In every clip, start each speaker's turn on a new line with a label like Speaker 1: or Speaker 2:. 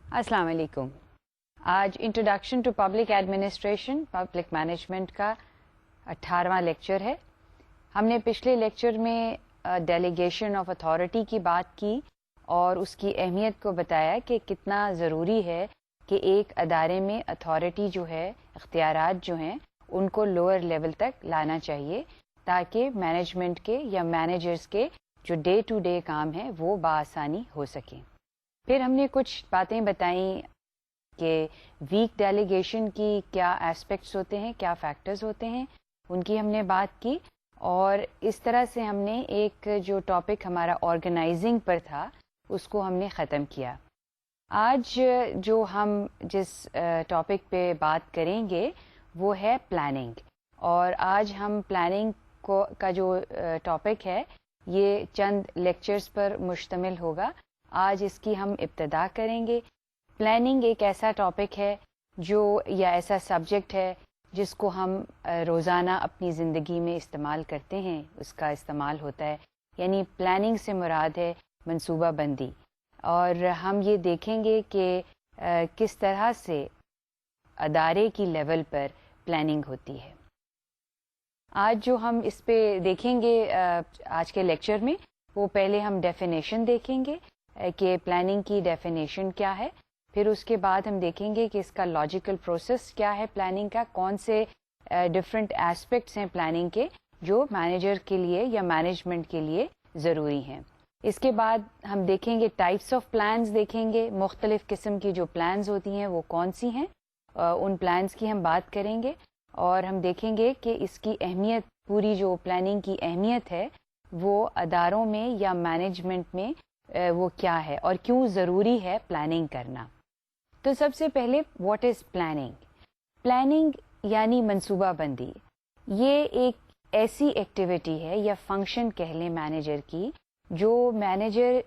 Speaker 1: السلام علیکم. آج introduction to public administration public management کا 18واں لیکچر ہے. ہم نے پچھلے لیکچر میں ڈیلیگیشن آف اتھارٹی کی بات کی اور اس کی اہمیت کو بتایا کہ کتنا ضروری ہے کہ ایک ادارے میں اتھارٹی جو ہے، اختیارات جو ہیں، ان کو لوور لیول تک لانا چاہیے تاکہ مینجمنٹ کے یا مینیجرز کے جو ڈے ٹو ڈے کام ہیں وہ بآسانی ہو سکیں. پھر ہم نے کچھ باتیں بتائیں کہ ویک ڈیلیگیشن کی کیا ایسپیکٹس ہوتے ہیں، کیا فیکٹرز ہوتے ہیں، ان کی ہم نے بات کی. اور اس طرح سے ہم نے ایک جو ٹاپک ہمارا آرگنائزنگ پر تھا اس کو ہم نے ختم کیا. آج جو ہم جس ٹاپک پہ بات کریں گے وہ ہے پلاننگ. اور آج ہم پلاننگ کا جو ٹاپک ہے یہ چند لیکچرز پر مشتمل ہوگا. آج اس کی ہم ابتدا کریں گے. پلاننگ ایک ایسا ٹاپک ہے جو یا ایسا سبجیکٹ ہے جس کو ہم روزانہ اپنی زندگی میں استعمال کرتے ہیں، اس کا استعمال ہوتا ہے. یعنی پلاننگ سے مراد ہے منصوبہ بندی. اور ہم یہ دیکھیں گے کہ کس طرح سے ادارے کی لیول پر پلاننگ ہوتی ہے. آج جو ہم اس پہ دیکھیں گے آج کے لیکچر میں، وہ پہلے ہم ڈیفینیشن دیکھیں گے کہ پلاننگ کی ڈیفینیشن کیا ہے. پھر اس کے بعد ہم دیکھیں گے کہ اس کا لاجیکل پروسیس کیا ہے پلاننگ کا، کون سے ڈفرینٹ ایسپیکٹس ہیں پلاننگ کے جو مینیجر کے لیے یا مینجمنٹ کے لیے ضروری ہیں. اس کے بعد ہم دیکھیں گے ٹائپس آف پلانز دیکھیں گے، مختلف قسم کی جو پلانز ہوتی ہیں وہ کون سی ہیں، ان پلانز کی ہم بات کریں گے. اور ہم دیکھیں گے کہ اس کی اہمیت، پوری جو پلاننگ کی اہمیت ہے وہ اداروں میں یا مینجمنٹ میں وہ کیا ہے اور کیوں ضروری ہے پلاننگ کرنا. تو سب سے پہلے واٹ از پلاننگ؟ پلاننگ یعنی منصوبہ بندی. یہ ایک ایسی ایکٹیویٹی ہے یا فنکشن کہہ لیں مینیجر کی، جو مینیجر،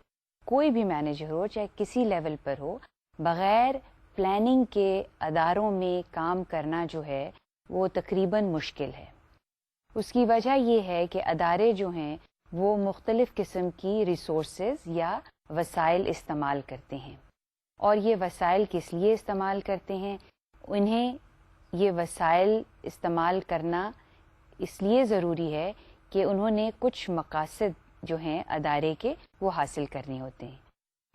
Speaker 1: کوئی بھی مینیجر ہو چاہے کسی لیول پر ہو، بغیر پلاننگ کے اداروں میں کام کرنا جو ہے وہ تقریباً مشکل ہے. اس کی وجہ یہ ہے کہ ادارے جو ہیں وہ مختلف قسم کی ریسورسز یا وسائل استعمال کرتے ہیں. اور یہ وسائل کس لیے استعمال کرتے ہیں؟ انہیں یہ وسائل استعمال کرنا اس لیے ضروری ہے کہ انہوں نے کچھ مقاصد جو ہیں ادارے کے وہ حاصل کرنے ہوتے ہیں.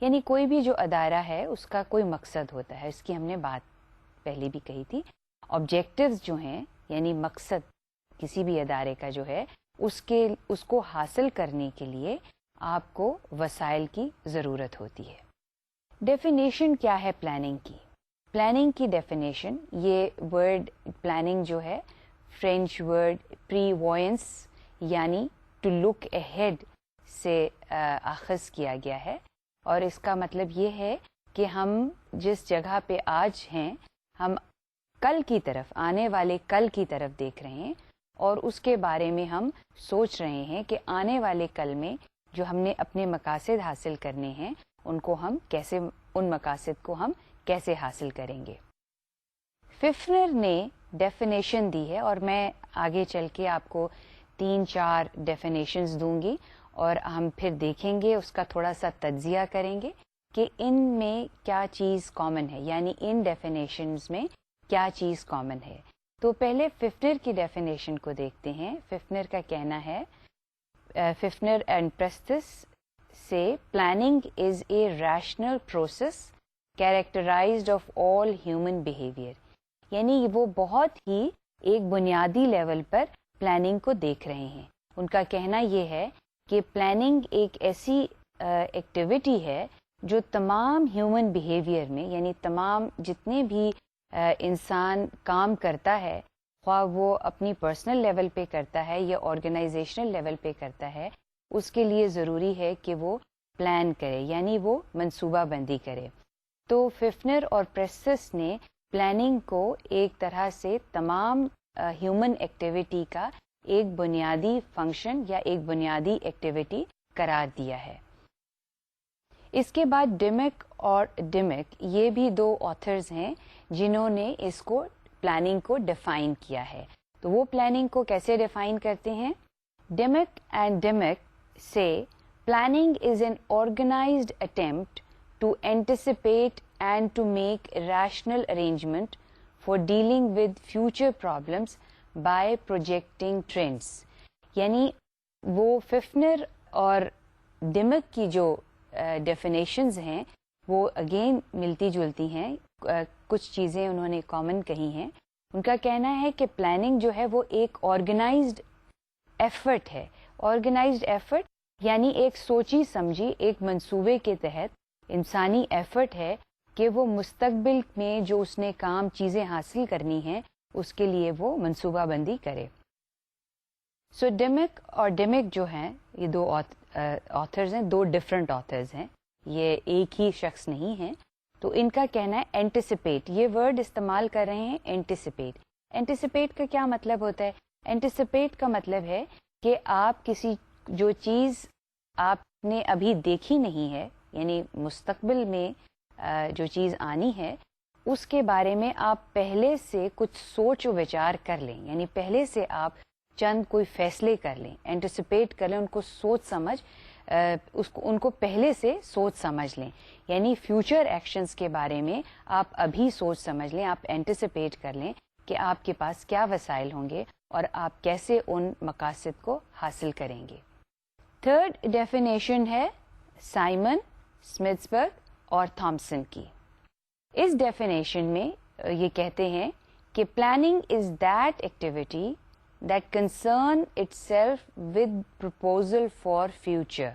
Speaker 1: یعنی کوئی بھی جو ادارہ ہے اس کا کوئی مقصد ہوتا ہے. اس کی ہم نے بات پہلے بھی کہی تھی. آبجیکٹیوز جو ہیں یعنی مقصد کسی بھی ادارے کا جو ہے اس کو حاصل کرنے کے لیے آپ کو وسائل کی ضرورت ہوتی ہے. ڈیفینیشن کیا ہے پلاننگ کی؟ پلاننگ کی ڈیفینیشن، یہ ورڈ پلاننگ جو ہے فرینچ ورڈ پری ووئنس یعنی ٹو لک اہیڈ سے اخذ کیا گیا ہے. اور اس کا مطلب یہ ہے کہ ہم جس جگہ پہ آج ہیں ہم کل کی طرف، آنے والے کل کی طرف دیکھ رہے ہیں اور اس کے بارے میں ہم سوچ رہے ہیں کہ آنے والے کل میں جو ہم نے اپنے مقاصد حاصل کرنے ہیں ان مقاصد کو ہم کیسے حاصل کریں گے. ففنر نے ڈیفینیشن دی ہے اور میں آگے چل کے آپ کو 3-4 ڈیفینیشنز دوں گی اور ہم پھر دیکھیں گے، اس کا تھوڑا سا تجزیہ کریں گے کہ ان میں کیا چیز کامن ہے، یعنی ان ڈیفینیشنز میں کیا چیز کامن ہے. تو پہلے ففنر کی ڈیفینیشن کو دیکھتے ہیں. ففنر کا کہنا ہے، ففنر اینڈ پریسٹس سے planning is a rational process characterised of all human behaviour. یعنی وہ بہت ہی ایک بنیادی لیول پر پلاننگ کو دیکھ رہے ہیں. ان کا کہنا یہ ہے کہ پلاننگ ایک ایسی ایکٹیویٹی ہے جو تمام ہیومن بیہیویئر میں، یعنی تمام جتنے بھی انسان کام کرتا ہے، خواہ وہ اپنی پرسنل لیول پہ کرتا ہے یا آرگنائزیشنل لیول پہ کرتا ہے، اس کے لیے ضروری ہے کہ وہ پلان کرے، یعنی وہ منصوبہ بندی کرے. تو ففنر اور پریسٹس نے پلاننگ کو ایک طرح سے تمام ہیومن ایکٹیویٹی کا ایک بنیادی فنکشن یا ایک بنیادی ایکٹیویٹی قرار دیا ہے. اس کے بعد ڈیمک اور ڈیمک، یہ بھی 2 آتھرز ہیں جنہوں نے اس کو پلاننگ کو ڈیفائن کیا ہے. تو وہ پلاننگ کو کیسے ڈیفائن کرتے ہیں؟ ڈیمک اینڈ ڈیمک سے planning is an organised attempt to anticipate and to make rational arrangement for dealing with future problems by projecting trends. یعنی وہ ففنر اور ڈمک کی جو ڈیفینیشنز ہیں وہ اگین ملتی جلتی ہیں, کچھ چیزیں انہوں نے کامن کہی ہیں. ان کا کہنا ہے کہ پلاننگ جو ہے وہ ایک آرگنائزڈ ایفرٹ ہے. آرگنائزڈ ایفرٹ یعنی ایک سوچی سمجھی ایک منصوبے کے تحت انسانی ایفرٹ ہے کہ وہ مستقبل میں جو اس نے کام چیزیں حاصل کرنی ہیں اس کے لیے وہ منصوبہ بندی کرے. سو ڈمک اور ڈمک جو ہیں یہ دو آتھرز ہیں, دو ڈفرنٹ آتھرز ہیں, یہ ایک ہی شخص نہیں ہیں. تو ان کا کہنا ہے اینٹیسپیٹ, یہ ورڈ استعمال کر رہے ہیں اینٹیسپیٹ. اینٹیسپیٹ کا کیا مطلب ہوتا ہے؟ اینٹیسپیٹ کا مطلب ہے کہ آپ کسی جو چیز آپ نے ابھی دیکھی نہیں ہے, یعنی مستقبل میں جو چیز آنی ہے اس کے بارے میں آپ پہلے سے کچھ سوچ و وچار کر لیں, یعنی پہلے سے آپ چند کوئی فیصلے کر لیں, اینٹیسپیٹ کر لیں, ان کو سوچ سمجھ ان کو پہلے سے سوچ سمجھ لیں. یعنی فیوچر ایکشنز کے بارے میں آپ ابھی سوچ سمجھ لیں, آپ اینٹیسپیٹ کر لیں کہ آپ کے پاس کیا وسائل ہوں گے اور آپ کیسے ان مقاصد کو حاصل کریں گے. تھرڈ ڈیفینیشن ہے سائمن, سمتھسبرگ اور تھامسن کی. اس ڈیفینیشن میں یہ کہتے ہیں کہ planning is that activity that concern itself with proposal for future.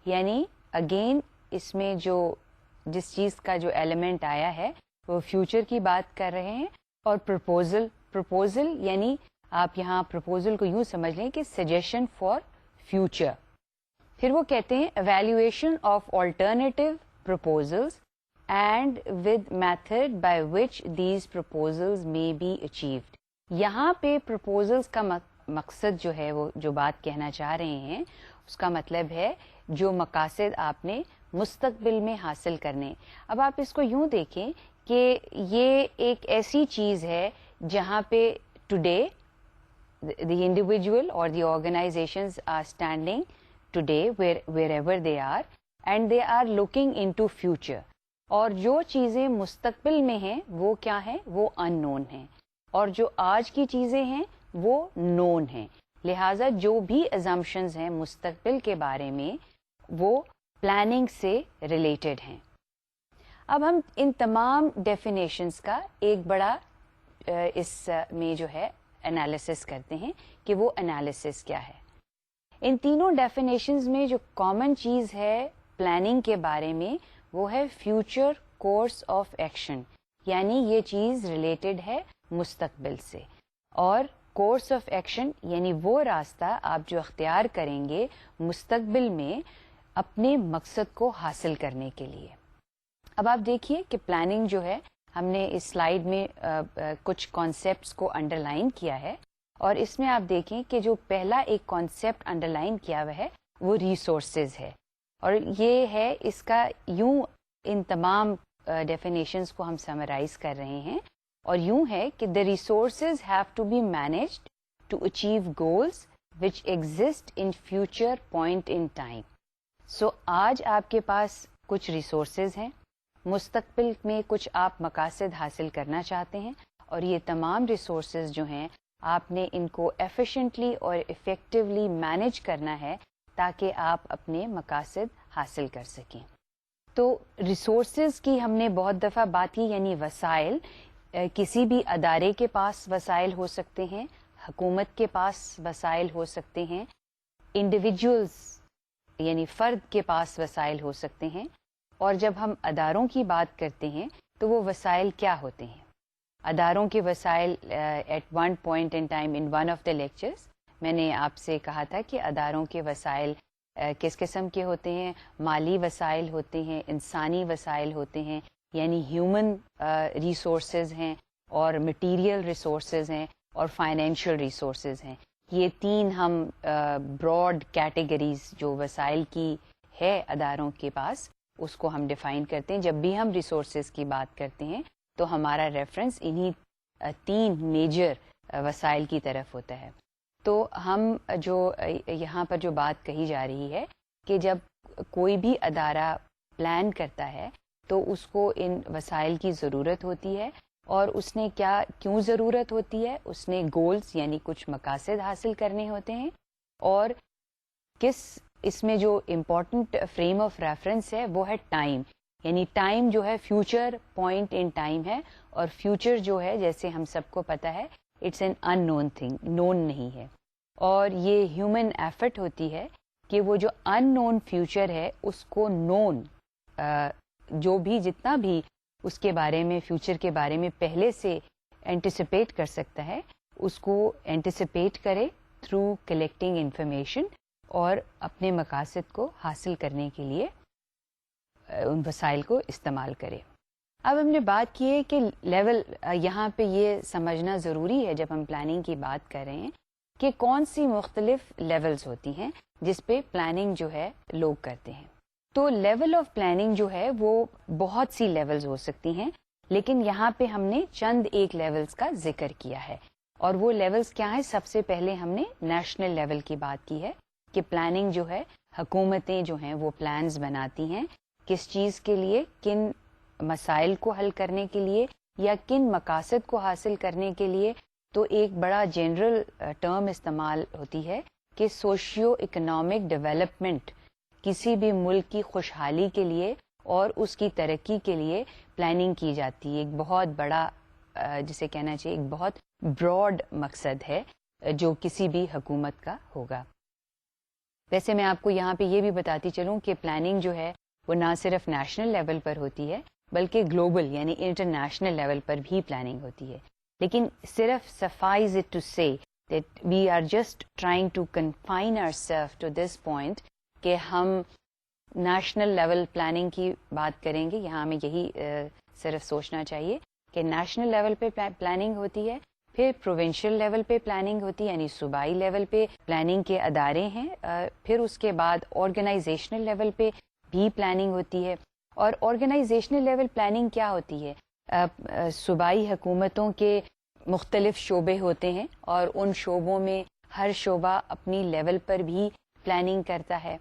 Speaker 1: یعنی اگین اس میں جو جس چیز کا جو ایلیمنٹ آیا ہے وہ فیوچر کی بات کر رہے ہیں. اور پرپوزل یعنی آپ یہاں پرپوزل کو یوں سمجھ لیں کہ سجیشن فار فیوچر. پھر وہ کہتے ہیں evaluation of alternative proposals and with method by which these proposals may be achieved. یہاں پہ پرپوزلز کا مقصد جو ہے وہ جو بات کہنا چاہ رہے ہیں اس کا مطلب ہے جو مقاصد آپ نے مستقبل میں حاصل کرنے. اب آپ اس کو یوں دیکھیں کہ یہ ایک ایسی چیز ہے جہاں پہ ٹوڈے دی انڈیویجول اور the organisations are standing today wherever they are and they are looking into future. اور جو چیزیں مستقبل میں ہیں وہ کیا ہیں؟ وہ ان نون ہیں, اور جو آج کی چیزیں ہیں وہ نون ہیں. لہٰذا جو بھی ازمپشنز ہیں مستقبل کے بارے میں وہ پلاننگ سے ریلیٹڈ ہیں. اب ہم ان تمام ڈیفینیشنز کا ایک بڑا اس میں جو ہے انالیسس کرتے ہیں کہ وہ انالیسس کیا ہے. ان تینوں ڈیفینیشنز میں جو کامن چیز ہے پلاننگ کے بارے میں وہ ہے فیوچر کورس آف ایکشن, یعنی یہ چیز ریلیٹڈ ہے مستقبل سے. اور کورس آف ایکشن یعنی وہ راستہ آپ جو اختیار کریں گے مستقبل میں اپنے مقصد کو حاصل کرنے کے لیے. اب آپ دیکھیے کہ پلاننگ جو ہے ہم نے اس سلائیڈ میں کچھ کانسیپٹس کو انڈر لائن کیا ہے, اور اس میں آپ دیکھیں کہ جو پہلا ایک کانسیپٹ انڈر لائن کیا ہوا ہے وہ ریسورسز ہے. اور یہ ہے اس کا یوں ان تمام ڈیفینیشنز کو ہم سمرائز کر رہے ہیں, اور یوں ہے کہ the resources have to be managed to achieve goals which exist in future point in time. So آج آپ کے پاس کچھ ریسورسز ہیں, مستقبل میں کچھ آپ مقاصد حاصل کرنا چاہتے ہیں, اور یہ تمام ریسورسز جو ہیں آپ نے ان کو ایفیشینٹلی اور افیکٹولی مینیج کرنا ہے تاکہ آپ اپنے مقاصد حاصل کر سکیں. تو ریسورسز کی ہم نے بہت دفعہ بات کی, یعنی وسائل. کسی بھی ادارے کے پاس وسائل ہو سکتے ہیں, حکومت کے پاس وسائل ہو سکتے ہیں, انڈیویجولز یعنی فرد کے پاس وسائل ہو سکتے ہیں. اور جب ہم اداروں کی بات کرتے ہیں تو وہ وسائل کیا ہوتے ہیں؟ اداروں کے وسائل at one point in time in one of the lectures میں نے آپ سے کہا تھا کہ اداروں کے وسائل کس قسم کے ہوتے ہیں. مالی وسائل ہوتے ہیں, انسانی وسائل ہوتے ہیں, یعنی ہیومن ریسورسز ہیں, اور مٹیریل ریسورسز ہیں, اور فائنینشیل ریسورسز ہیں. یہ تین ہم براڈ کیٹیگریز جو وسائل کی ہے اداروں کے پاس اس کو ہم ڈیفائن کرتے ہیں. جب بھی ہم ریسورسز کی بات کرتے ہیں تو ہمارا ریفرنس انہی تین میجر وسائل کی طرف ہوتا ہے. تو ہم جو یہاں پر جو بات کہی جا رہی ہے کہ جب کوئی بھی ادارہ پلان کرتا ہے تو اس کو ان وسائل کی ضرورت ہوتی ہے، اور اس نے کیوں ضرورت ہوتی ہے؟ اس نے گولز یعنی کچھ مقاصد حاصل کرنے ہوتے ہیں، اور اس میں جو امپورٹنٹ فریم آف ریفرنس ہے وہ ہے ٹائم، یعنی ٹائم جو ہے فیوچر پوائنٹ ان ٹائم ہے، اور فیوچر جو ہے جیسے ہم سب کو پتہ ہے it's an unknown thing, known نہیں ہے، اور یہ ہیومن ایفرٹ ہوتی ہے کہ وہ جو ان نون فیوچر ہے اس کو نون، جو بھی جتنا بھی اس کے بارے میں فیوچر کے بارے میں پہلے سے اینٹیسپیٹ کر سکتا ہے اس کو اینٹیسپیٹ کرے تھرو کلیکٹنگ انفارمیشن، اور اپنے مقاصد کو حاصل کرنے کے لیے ان وسائل کو استعمال کرے۔ اب ہم نے بات کی ہے کہ لیول، یہاں پہ یہ سمجھنا ضروری ہے جب ہم پلاننگ کی بات کر رہے ہیں کہ کون سی مختلف لیولز ہوتی ہیں جس پہ پلاننگ جو ہے لوگ کرتے ہیں۔ تو لیول آف پلاننگ جو ہے وہ بہت سی لیولز ہو سکتی ہیں، لیکن یہاں پہ ہم نے چند ایک لیولز کا ذکر کیا ہے، اور وہ لیولز کیا ہیں؟ سب سے پہلے ہم نے نیشنل لیول کی بات کی ہے کہ پلاننگ جو ہے حکومتیں جو ہیں وہ پلانز بناتی ہیں کس چیز کے لیے، کن مسائل کو حل کرنے کے لیے یا کن مقاصد کو حاصل کرنے کے لیے۔ تو ایک بڑا جنرل ٹرم استعمال ہوتی ہے کہ سوشیو اکنامک ڈیولپمنٹ، کسی بھی ملک کی خوشحالی کے لیے اور اس کی ترقی کے لیے پلاننگ کی جاتی ہے۔ ایک بہت بڑا، جسے کہنا چاہیے ایک بہت براڈ مقصد ہے جو کسی بھی حکومت کا ہوگا۔ ویسے میں آپ کو یہاں پہ یہ بھی بتاتی چلوں کہ پلاننگ جو ہے وہ نہ صرف نیشنل لیول پر ہوتی ہے بلکہ گلوبل یعنی انٹرنیشنل لیول پر بھی پلاننگ ہوتی ہے، لیکن صرف suffice it to say that we are just trying to confine ourselves to this point کہ ہم نیشنل لیول پلاننگ کی بات کریں گے۔ یہاں ہمیں یہی صرف سوچنا چاہیے کہ نیشنل لیول پہ پلاننگ ہوتی ہے، پھر پروونشل لیول پہ پلاننگ ہوتی ہے یعنی صوبائی لیول پہ پلاننگ کے ادارے ہیں، پھر اس کے بعد آرگنائزیشنل لیول پہ بھی پلاننگ ہوتی ہے۔ اور آرگنائزیشنل لیول پلاننگ کیا ہوتی ہے؟ صوبائی حکومتوں کے مختلف شعبے ہوتے ہیں، اور ان شعبوں میں ہر شعبہ اپنی لیول پر بھی پلاننگ کرتا ہے۔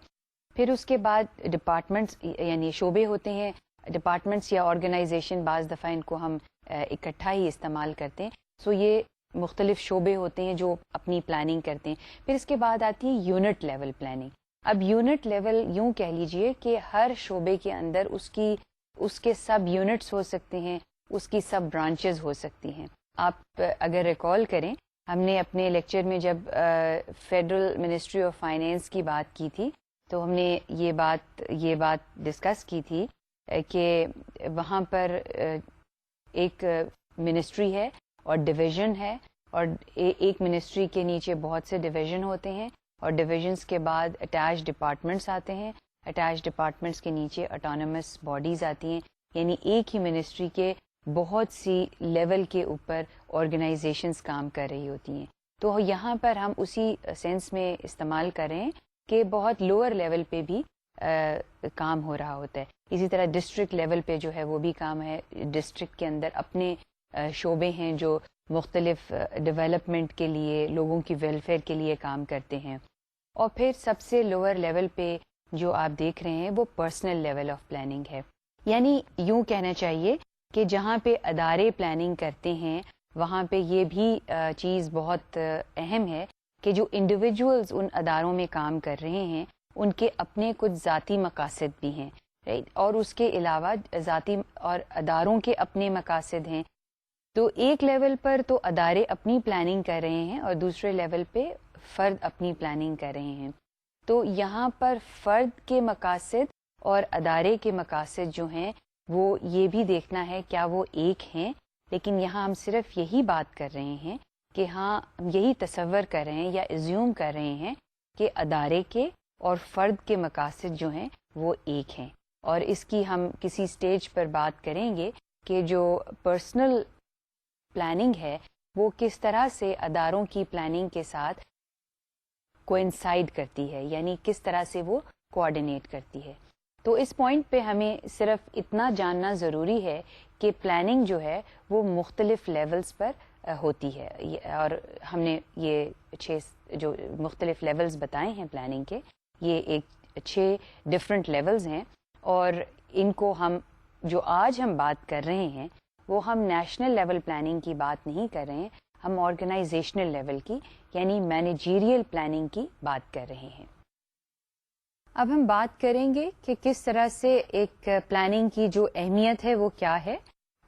Speaker 1: پھر اس کے بعد ڈپارٹمنٹس یعنی شعبے ہوتے ہیں، ڈپارٹمنٹس یا آرگنائزیشن، بعض دفعہ ان کو ہم اکٹھا ہی استعمال کرتے ہیں۔ سو یہ مختلف شعبے ہوتے ہیں جو اپنی پلاننگ کرتے ہیں۔ پھر اس کے بعد آتی ہے یونٹ لیول پلاننگ۔ اب یونٹ لیول یوں کہہ لیجئے کہ ہر شعبے کے اندر اس کے سب یونٹس ہو سکتے ہیں، اس کی سب برانچز ہو سکتی ہیں۔ آپ اگر ریکال کریں، ہم نے اپنے لیکچر میں جب فیڈرل منسٹری آف فائنینس کی بات کی تھی تو ہم نے یہ بات ڈسکس کی تھی کہ وہاں پر ایک منسٹری ہے اور ڈویژن ہے، اور ایک منسٹری کے نیچے بہت سے ڈویژن ہوتے ہیں، اور ڈویژنس کے بعد اٹیچ ڈپارٹمنٹس آتے ہیں، اٹیچ ڈپارٹمنٹس کے نیچے آٹونومس باڈیز آتی ہیں، یعنی ایک ہی منسٹری کے بہت سی لیول کے اوپر آرگنائزیشنز کام کر رہی ہوتی ہیں۔ تو یہاں پر ہم اسی سینس میں استعمال کر رہے ہیں کہ بہت لوور لیول پہ بھی کام ہو رہا ہوتا ہے۔ اسی طرح ڈسٹرکٹ لیول پہ جو ہے وہ بھی کام ہے، ڈسٹرکٹ کے اندر اپنے شعبے ہیں جو مختلف ڈیولپمنٹ کے لیے، لوگوں کی ویلفیئر کے لیے کام کرتے ہیں۔ اور پھر سب سے لوور لیول پہ جو آپ دیکھ رہے ہیں وہ پرسنل لیول آف پلاننگ ہے، یعنی یوں کہنا چاہیے کہ جہاں پہ ادارے پلاننگ کرتے ہیں وہاں پہ یہ بھی چیز بہت اہم ہے کہ جو انڈیویجولز ان اداروں میں کام کر رہے ہیں ان کے اپنے کچھ ذاتی مقاصد بھی ہیں، اور اس کے علاوہ ذاتی اور اداروں کے اپنے مقاصد ہیں۔ تو ایک لیول پر تو ادارے اپنی پلاننگ کر رہے ہیں اور دوسرے لیول پہ فرد اپنی پلاننگ کر رہے ہیں۔ تو یہاں پر فرد کے مقاصد اور ادارے کے مقاصد جو ہیں وہ یہ بھی دیکھنا ہے کیا وہ ایک ہیں، لیکن یہاں ہم صرف یہی بات کر رہے ہیں کہ ہاں ہم یہی تصور کر رہے ہیں یا ایزیوم کر رہے ہیں کہ ادارے کے اور فرد کے مقاصد جو ہیں وہ ایک ہیں، اور اس کی ہم کسی سٹیج پر بات کریں گے کہ جو پرسنل پلاننگ ہے وہ کس طرح سے اداروں کی پلاننگ کے ساتھ کوئنسائڈ کرتی ہے، یعنی کس طرح سے وہ کوآرڈینیٹ کرتی ہے۔ تو اس پوائنٹ پہ ہمیں صرف اتنا جاننا ضروری ہے کہ پلاننگ جو ہے وہ مختلف لیولز پر ہوتی ہے، اور ہم نے یہ 6 جو مختلف لیولز بتائے ہیں پلاننگ کے، یہ 6 ڈفرینٹ لیولز ہیں، اور ان کو ہم جو آج ہم بات کر رہے ہیں وہ ہم نیشنل لیول پلاننگ کی بات نہیں کر رہے ہیں, ہم آرگنائزیشنل لیول کی یعنی مینیجیریل پلاننگ کی بات کر رہے ہیں. اب ہم بات کریں گے کہ کس طرح سے ایک پلاننگ کی جو اہمیت ہے وہ کیا ہے,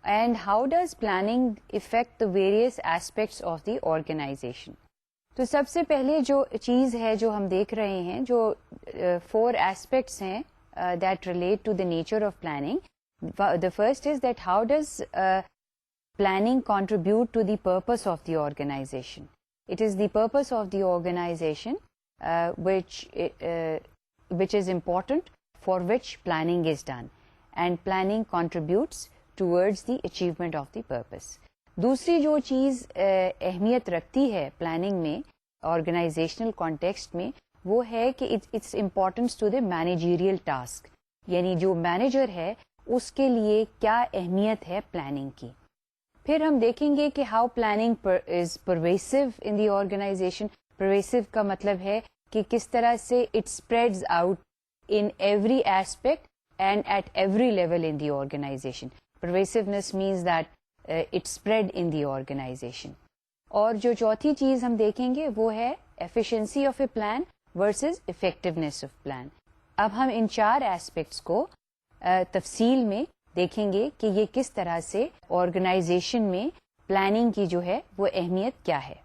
Speaker 1: and how does planning affect the various aspects of the organisation. تو سب سے پہلے جو چیز ہے جو ہم دیکھ رہے ہیں, جو 4 ایسپیکٹس ہیں that relate to the nature of planning. The first is that how does planning contribute to the purpose of the organization? It is the purpose of the organization which is important, for which planning is done, and planning contributes towards the achievement of the purpose. دوسری جو چیز اہمیت رکھتی ہے planning میں organisational context میں وہ ہے کہ its importance to the managerial task, یعنی جو مینیجر ہے اس کے لیے کیا اہمیت ہے پلاننگ کی. پھر ہم دیکھیں گے کہ how planning is pervasive in the organisation. Pervasive کا مطلب ہے کہ کس طرح سے it spreads out in every aspect and at every level in the organisation. Pervasiveness means that it spread in the organization. اور جو چوتھی چیز ہم دیکھیں گے وہ ہے efficiency of a plan versus effectiveness of plan. اب ہم ان 4 ایسپیکٹس کو تفصیل میں دیکھیں گے کہ یہ کس طرح سے آرگنائزیشن میں پلاننگ کی جو ہے وہ اہمیت کیا ہے.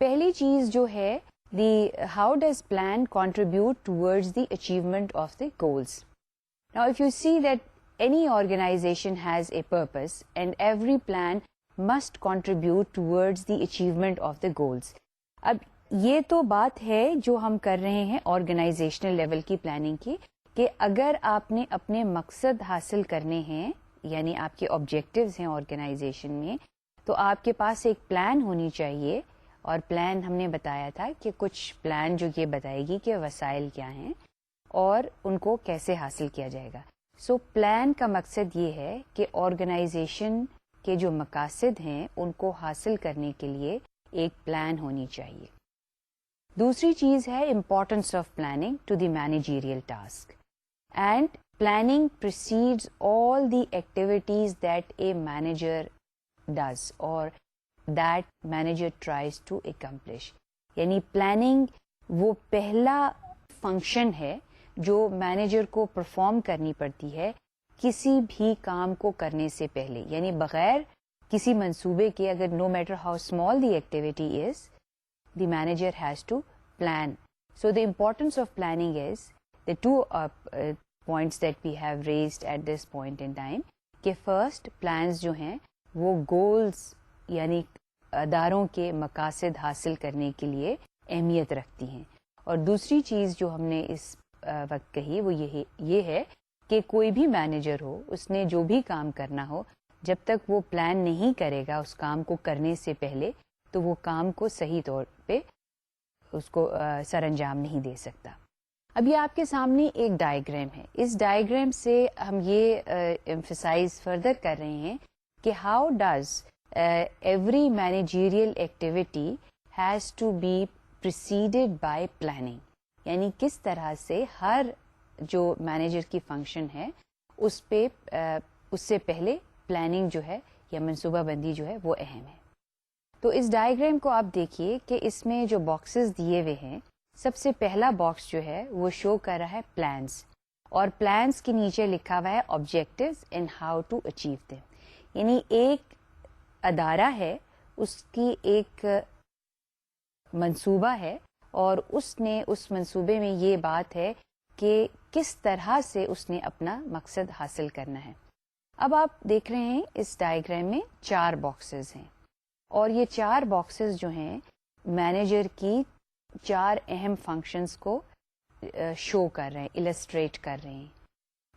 Speaker 1: پہلی چیز جو ہے the how does plan contribute towards the achievement of the goals. Now if you see that any organization has a purpose and every plan must contribute towards the achievement of the goals. اب یہ تو بات ہے جو ہم کر رہے ہیں آرگنائزیشنل لیول کی پلاننگ کی کہ اگر آپ نے اپنے مقصد حاصل کرنے ہیں یعنی آپ کے آبجیکٹیوز ہیں آرگنائزیشن میں تو آپ کے پاس ایک پلان ہونی چاہیے. اور پلان ہم نے بتایا تھا کہ کچھ پلان جو یہ بتائے گی کہ وسائل کیا ہیں اور ان کو کیسے حاصل کیا جائے گا. سو پلان کا مقصد یہ ہے کہ آرگنائزیشن کے جو مقاصد ہیں ان کو حاصل کرنے کے لیے ایک پلان ہونی چاہیے. دوسری چیز ہے importance of planning to the managerial task. And planning precedes all the activities that a manager does or that manager tries to accomplish. یعنی پلاننگ وہ پہلا فنکشن ہے جو مینیجر کو پرفارم کرنی پڑتی ہے کسی بھی کام کو کرنے سے پہلے, یعنی بغیر کسی منصوبے کے اگر no matter how small the activity is, the manager has to plan. So the importance of planning is the two points that we have raised at this point in time کہ first plans جو ہیں وہ goals یعنی اداروں کے مقاصد حاصل کرنے کے لیے اہمیت رکھتی ہیں. اور دوسری چیز جو ہم نے اس وقت کہی وہ یہ ہے کہ کوئی بھی مینیجر ہو اس نے جو بھی کام کرنا ہو جب تک وہ پلان نہیں کرے گا اس کام کو کرنے سے پہلے تو وہ کام کو صحیح طور پہ اس کو سر انجام نہیں دے سکتا. اب یہ آپ کے سامنے ایک ڈائیگرام ہے. اس ڈائیگرام سے ہم یہ ایمفسائز فردر کر رہے ہیں کہ how does every managerial activity has to be preceded by planning. یعنی کس طرح سے ہر جو مینیجر کی فنکشن ہے اس سے پہلے پلاننگ جو ہے یا منصوبہ بندی جو ہے وہ اہم ہے. تو اس ڈائیگرام کو آپ دیکھیے کہ اس میں جو باکسز دیے ہوئے ہیں سب سے پہلا باکس جو ہے وہ شو کر رہا ہے پلانس, اور پلانس کے نیچے لکھا ہوا ہے objectives and how to achieve them. یعنی ایک ادارہ ہے اس کی ایک منصوبہ ہے اور اس نے اس منصوبے میں یہ بات ہے کہ کس طرح سے اس نے اپنا مقصد حاصل کرنا ہے. اب آپ دیکھ رہے ہیں اس ڈائیگرام میں 4 باکسز ہیں اور یہ 4 باکسز جو ہیں مینیجر کی 4 اہم فنکشنز کو شو کر رہے ہیں, السٹریٹ کر رہے ہیں.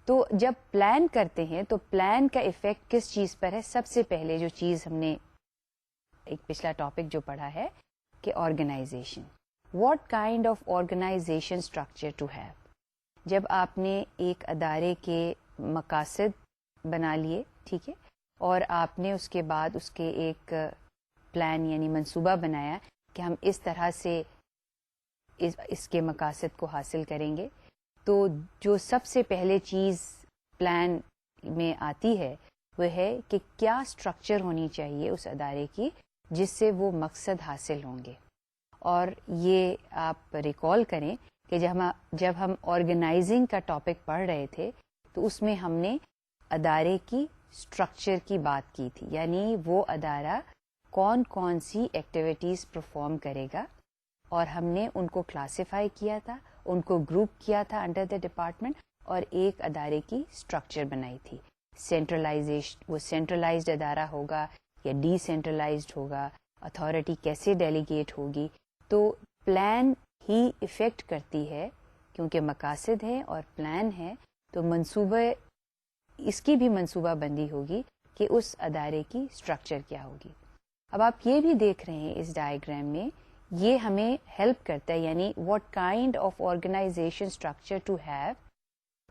Speaker 1: تو جب پلان کرتے ہیں تو پلان کا ایفیکٹ کس چیز پر ہے؟ سب سے پہلے جو چیز ہم نے ایک پچھلا ٹاپک جو پڑھا ہے کہ organisation, what kind of organisation structure to have. جب آپ نے ایک ادارے کے مقاصد بنا لیے, ٹھیک ہے, اور آپ نے اس کے بعد اس کے ایک پلان یعنی منصوبہ بنایا کہ ہم اس طرح سے اس کے مقاصد کو حاصل کریں گے, تو جو سب سے پہلے چیز پلان میں آتی ہے وہ ہے کہ کیا اسٹرکچر ہونی چاہیے اس ادارے کی جس سے وہ مقصد حاصل ہوں گے. اور یہ آپ ریکال کریں کہ جب ہم آرگنائزنگ کا ٹاپک پڑھ رہے تھے تو اس میں ہم نے ادارے کی اسٹرکچر کی بات کی تھی, یعنی وہ ادارہ کون کون سی ایکٹیویٹیز پرفارم کرے گا, اور ہم نے ان کو کلاسیفائی کیا تھا, ان کو گروپ کیا تھا انڈر دا ڈپارٹمنٹ, اور ایک ادارے کی اسٹرکچر بنائی تھی. وہ سینٹرلائزڈ ادارہ ہوگا یا ڈی سینٹرلائزڈ ہوگا, اتھارٹی کیسے ڈیلیگیٹ ہوگی. تو پلان ہی افیکٹ کرتی ہے, کیونکہ مقاصد ہیں اور پلان ہے تو منصوبہ, اس کی بھی منصوبہ بندی ہوگی کہ اس ادارے کی اسٹرکچر کیا ہوگی. اب آپ یہ بھی دیکھ رہے ہیں اس ڈائیگرام میں, یہ ہمیں ہیلپ کرتا ہے, یعنی what kind of organisation structure to have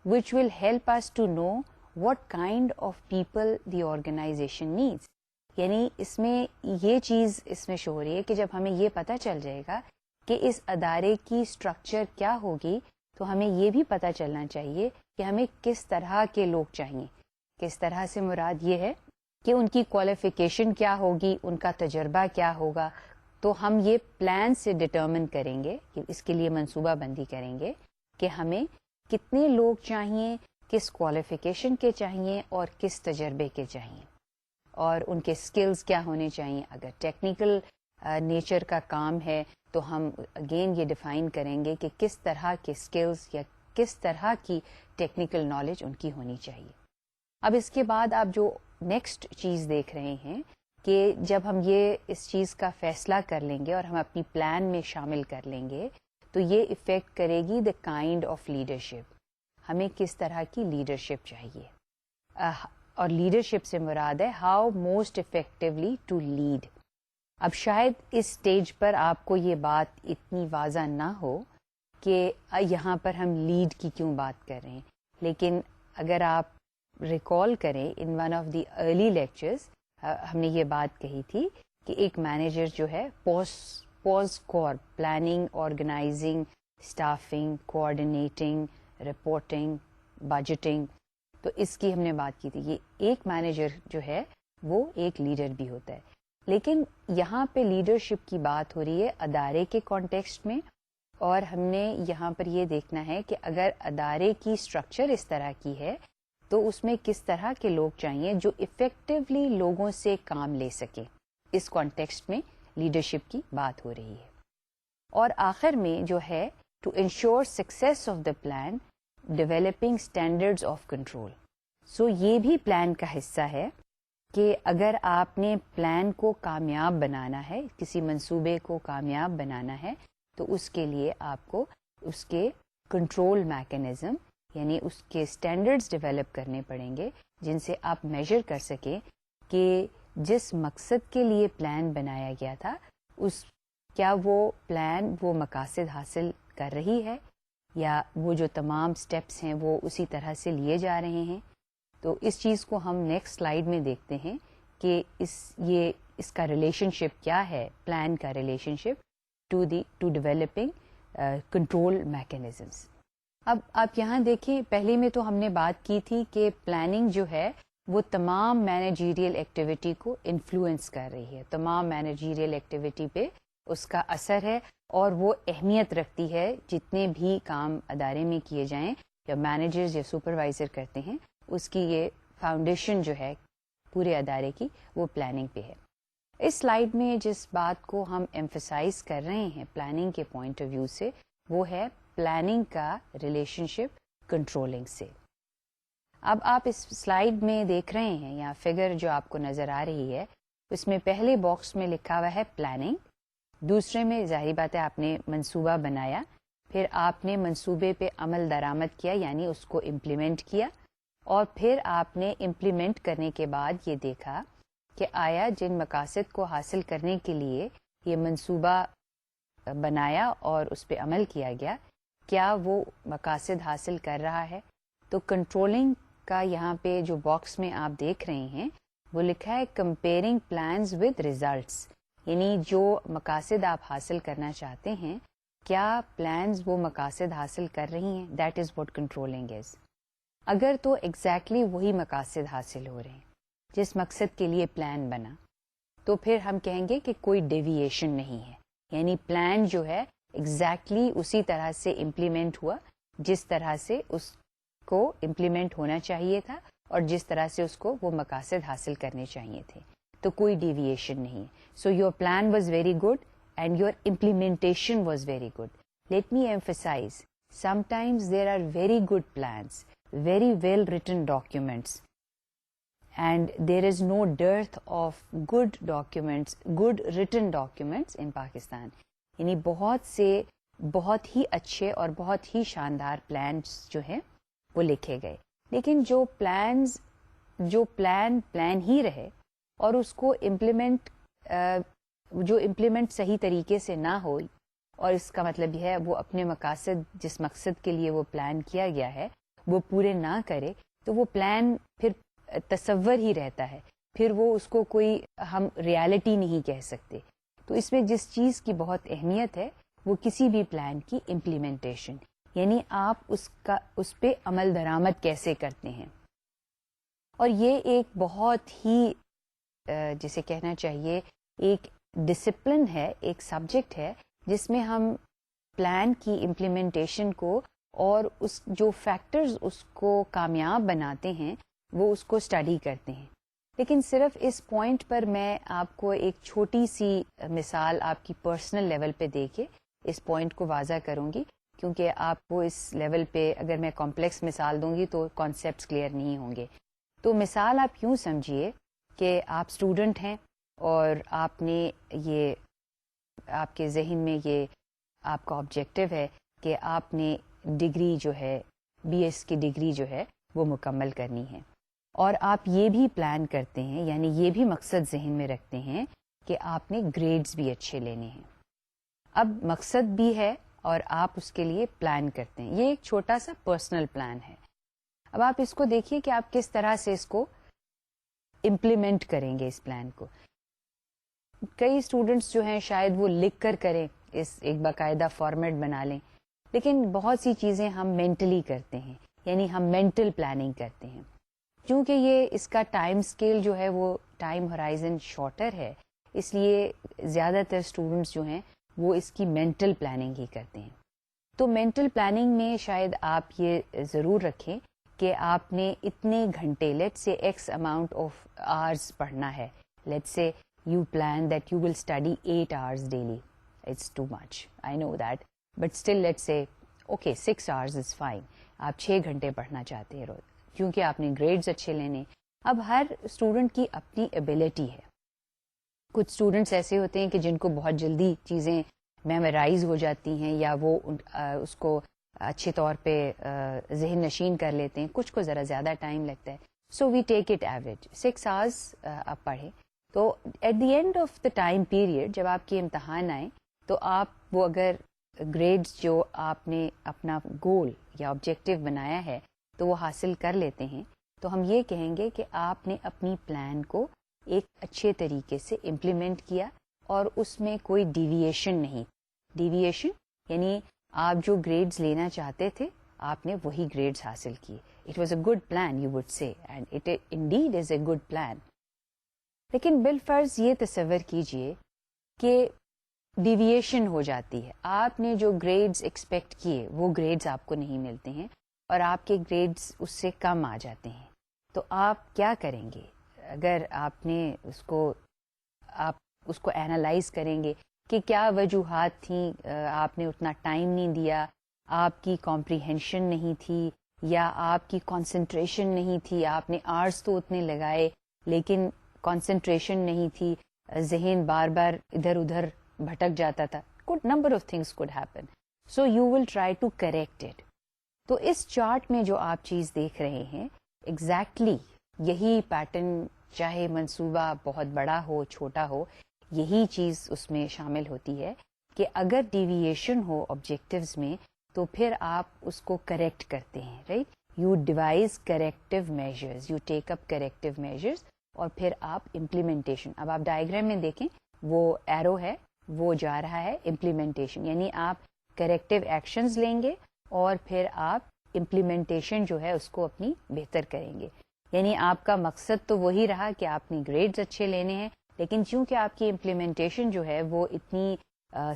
Speaker 1: which will help us to know what kind of people the organization needs. یعنی اس میں یہ چیز اس میں شو ہو رہی ہے کہ جب ہمیں یہ پتہ چل جائے گا کہ اس ادارے کی اسٹرکچر کیا ہوگی تو ہمیں یہ بھی پتہ چلنا چاہیے کہ ہمیں کس طرح کے لوگ چاہیے. کس طرح سے مراد یہ ہے کہ ان کی کوالیفیکیشن کیا ہوگی, ان کا تجربہ کیا ہوگا. تو ہم یہ پلان سے ڈٹرمن کریں گے, کہ اس کے لیے منصوبہ بندی کریں گے کہ ہمیں کتنے لوگ چاہیے, کس کوالیفیکیشن کے چاہیے اور کس تجربے کے چاہیے, اور ان کے سکلز کیا ہونے چاہیے. اگر ٹیکنیکل نیچر کا کام ہے تو ہم اگین یہ ڈیفائن کریں گے کہ کس طرح کے سکلز یا کس طرح کی ٹیکنیکل نالج ان کی ہونی چاہیے. اب اس کے بعد آپ جو نیکسٹ چیز دیکھ رہے ہیں کہ جب ہم یہ اس چیز کا فیصلہ کر لیں گے اور ہم اپنی پلان میں شامل کر لیں گے تو یہ افیکٹ کرے گی دا کائنڈ آف لیڈرشپ. ہمیں کس طرح کی لیڈرشپ چاہیے, اور لیڈرشپ سے مراد ہے how most effectively to lead. اب شاید اس سٹیج پر آپ کو یہ بات اتنی واضح نہ ہو کہ یہاں پر ہم لیڈ کی کیوں بات کر رہے ہیں, لیکن اگر آپ ریکال کریں ان one of the early lectures ہم نے یہ بات کہی تھی کہ ایک مینیجر جو ہے POSDCORB planning, organising, staffing, coordinating, reporting, budgeting, تو اس کی ہم نے بات کی تھی. یہ ایک مینیجر جو ہے وہ ایک لیڈر بھی ہوتا ہے, لیکن یہاں پہ لیڈرشپ کی بات ہو رہی ہے ادارے کے کانٹیکسٹ میں, اور ہم نے یہاں پر یہ دیکھنا ہے کہ اگر ادارے کی اسٹرکچر اس طرح کی ہے تو اس میں کس طرح کے لوگ چاہیے جو افیکٹولی لوگوں سے کام لے سکیں. اس کانٹیکسٹ میں لیڈرشپ کی بات ہو رہی ہے. اور آخر میں جو ہے to ensure success of the plan developing standards of control. So یہ بھی پلان کا حصہ ہے کہ اگر آپ نے پلان کو کامیاب بنانا ہے, کسی منصوبے کو کامیاب بنانا ہے, تو اس کے لیے آپ کو اس کے کنٹرول میکینزم یعنی اس کے اسٹینڈرڈز ڈیولپ کرنے پڑیں گے جن سے آپ میجر کر سکیں کہ جس مقصد کے لیے پلان بنایا گیا تھا کیا وہ پلان وہ مقاصد حاصل کر رہی ہے, یا وہ جو تمام سٹیپس ہیں وہ اسی طرح سے لیے جا رہے ہیں. تو اس چیز کو ہم نیکسٹ سلائیڈ میں دیکھتے ہیں کہ اس کا ریلیشن شپ کیا ہے, پلان کا relationship to developing control mechanisms. اب آپ یہاں دیکھیں, پہلے میں تو ہم نے بات کی تھی کہ پلاننگ جو ہے وہ تمام مینیجیریل ایکٹیویٹی کو انفلوئنس کر رہی ہے, تمام مینیجیریل ایکٹیویٹی پہ اس کا اثر ہے, اور وہ اہمیت رکھتی ہے جتنے بھی کام ادارے میں کیے جائیں یا مینیجرز یا سپروائزر کرتے ہیں, اس کی یہ فاؤنڈیشن جو ہے پورے ادارے کی وہ پلاننگ پہ ہے. اس سلائیڈ میں جس بات کو ہم ایمفسائز کر رہے ہیں پلاننگ کے پوائنٹ آف ویو سے وہ ہے پلاننگ کا ریلیشن شپ کنٹرولنگ سے. اب آپ اس سلائیڈ میں دیکھ رہے ہیں یا فگر جو آپ کو نظر آ رہی ہے اس میں پہلے باکس میں لکھا ہوا ہے پلاننگ, دوسرے میں ظاہری بات ہے آپ نے منصوبہ بنایا, پھر آپ نے منصوبے پہ عمل درآمد کیا یعنی اس کو امپلیمنٹ کیا, اور پھر آپ نے امپلیمنٹ کرنے کے بعد یہ دیکھا کہ آیا جن مقاصد کو حاصل کرنے کے لیے یہ منصوبہ بنایا اور اس پہ عمل کیا گیا کیا وہ مقاصد حاصل کر رہا ہے. تو کنٹرولنگ کا یہاں پہ جو باکس میں آپ دیکھ رہے ہیں وہ لکھا ہے کمپیئرنگ پلانز ود ریزلٹس, یعنی جو مقاصد آپ حاصل کرنا چاہتے ہیں کیا پلانز وہ مقاصد حاصل کر رہی ہیں, that is what controlling is. اگر تو ایگزیکٹلی وہی مقاصد حاصل ہو رہے ہیں جس مقصد کے لیے پلان بنا, تو پھر ہم کہیں گے کہ کوئی ڈیویشن نہیں ہے, یعنی پلان جو ہے ایگزیکٹلی اسی طرح سے امپلیمنٹ ہوا جس طرح سے اس کو امپلیمنٹ ہونا چاہیے تھا اور جس طرح سے اس کو وہ مقاصد حاصل کرنے چاہیے تھے, تو کوئی ڈیویشن نہیں. So your plan was very good and your implementation was very good. Let me emphasise, sometimes there are very good plans, very well written documents, and there is no dearth of good documents, good written documents in Pakistan. یعنی بہت سے بہت ہی اچھے اور بہت ہی شاندار plans جو ہیں وہ لکھے گئے, لیکن جو پلان ہی رہے اور اس کو امپلیمنٹ صحیح طریقے سے نہ ہو, اور اس کا مطلب یہ ہے وہ اپنے مقاصد جس مقصد کے لیے وہ پلان کیا گیا ہے وہ پورے نہ کرے, تو وہ پلان پھر تصور ہی رہتا ہے, پھر وہ اس کو کوئی ہم ریالٹی نہیں کہہ سکتے. تو اس میں جس چیز کی بہت اہمیت ہے وہ کسی بھی پلان کی امپلیمنٹیشن, یعنی آپ اس پہ عمل درآمد کیسے کرتے ہیں. اور یہ ایک بہت ہی جسے کہنا چاہیے ایک ڈسپلن ہے, ایک سبجیکٹ ہے جس میں ہم پلان کی امپلیمنٹیشن کو اور اس جو فیکٹرز اس کو کامیاب بناتے ہیں وہ اس کو اسٹڈی کرتے ہیں. لیکن صرف اس پوائنٹ پر میں آپ کو ایک چھوٹی سی مثال آپ کی پرسنل لیول پہ دے کے اس پوائنٹ کو واضح کروں گی, کیونکہ آپ کو اس لیول پہ اگر میں کمپلیکس مثال دوں گی تو کانسیپٹس کلیئر نہیں ہوں گے. تو مثال آپ یوں سمجھیے کہ آپ اسٹوڈنٹ ہیں اور آپ نے یہ آپ کے ذہن میں یہ آپ کا آبجیکٹو ہے کہ آپ نے ڈگری جو ہے بی ایس کی ڈگری جو ہے وہ مکمل کرنی ہے, اور آپ یہ بھی پلان کرتے ہیں, یعنی یہ بھی مقصد ذہن میں رکھتے ہیں کہ آپ نے گریڈز بھی اچھے لینے ہیں. اب مقصد بھی ہے اور آپ اس کے لیے پلان کرتے ہیں, یہ ایک چھوٹا سا پرسنل پلان ہے. اب آپ اس کو دیکھیے کہ آپ کس طرح سے اس کو امپلیمنٹ کریں گے اس پلان کو. کئی اسٹوڈنٹس جو ہیں شاید وہ لکھ کر کریں, اس ایک باقاعدہ فارمیٹ بنا لیں, لیکن بہت سی چیزیں ہم مینٹلی کرتے ہیں, یعنی ہم مینٹل پلاننگ کرتے ہیں. کیونکہ یہ اس کا ٹائم اسکیل جو ہے وہ ٹائم ہورائزن شارٹر ہے, اس لیے زیادہ تر اسٹوڈنٹس جو ہیں وہ اس کی مینٹل پلاننگ ہی کرتے ہیں. تو مینٹل پلاننگ میں شاید آپ یہ ضرور رکھیں کہ آپ نے اتنے گھنٹے, لیٹ سے ایکس اماؤنٹ آف آورز پڑھنا ہے. لیٹ سے you plan that you will study 8 hours daily. It's too much, I know that, but still let's say okay 6 hours is fine. آپ 6 گھنٹے پڑھنا چاہتے ہیں روز کیونکہ آپ نے گریڈز اچھے لینے. اب ہر اسٹوڈنٹ کی اپنی ایبلٹی ہے. کچھ اسٹوڈنٹس ایسے ہوتے ہیں کہ جن کو بہت جلدی چیزیں میمورائز ہو جاتی ہیں یا وہ اس کو اچھے طور پہ ذہن نشین کر لیتے ہیں, کچھ کو ذرا زیادہ ٹائم لگتا ہے. So we take it average 6 hours آپ پڑھیں. تو at the end of the time period جب آپ کے امتحان آئیں تو آپ وہ اگر گریڈز جو آپ نے اپنا گول یا آبجیکٹو بنایا ہے تو وہ حاصل کر لیتے ہیں, تو ہم یہ کہیں گے کہ آپ نے اپنی پلان کو ایک اچھے طریقے سے امپلیمنٹ کیا اور اس میں کوئی ڈیویشن نہیں. ڈیویشن یعنی آپ جو گریڈز لینا چاہتے تھے آپ نے وہی گریڈز حاصل کیے. It was a good plan you would say, and it indeed is a good plan. لیکن بالفرض یہ تصور کیجئے کہ ڈیویشن ہو جاتی ہے, آپ نے جو گریڈز ایکسپیکٹ کیے وہ گریڈز آپ کو نہیں ملتے ہیں اور آپ کے گریڈز اس سے کم آ جاتے ہیں, تو آپ کیا کریں گے؟ اگر آپ نے آپ اس کو اینالائز کریں گے کہ کیا وجوہات تھیں, آپ نے اتنا ٹائم نہیں دیا, آپ کی کمپریہنشن نہیں تھی, یا آپ کی کنسنٹریشن نہیں تھی, آپ نے آرز تو اتنے لگائے لیکن کنسنٹریشن نہیں تھی, ذہن بار بار ادھر ادھر بھٹک جاتا تھا. Could number of things could happen, so you will try to correct it. تو اس چارٹ میں جو آپ چیز دیکھ رہے ہیں ایگزیکٹلی یہی پیٹرن, چاہے منصوبہ بہت بڑا ہو چھوٹا ہو, یہی چیز اس میں شامل ہوتی ہے کہ اگر ڈیویشن ہو آبجیکٹیوز میں تو پھر آپ اس کو کریکٹ کرتے ہیں. Right, you devise corrective measures, you take up corrective measures, اور پھر آپ امپلیمنٹیشن. اب آپ ڈائیگرام میں دیکھیں وہ ایرو ہے وہ جا رہا ہے امپلیمنٹیشن, یعنی آپ کریکٹیو ایکشنز لیں گے اور پھر آپ امپلیمنٹیشن جو ہے اس کو اپنی بہتر کریں گے. یعنی آپ کا مقصد تو وہی رہا کہ آپ نے گریڈز اچھے لینے ہیں, لیکن چونکہ آپ کی امپلیمنٹیشن جو ہے وہ اتنی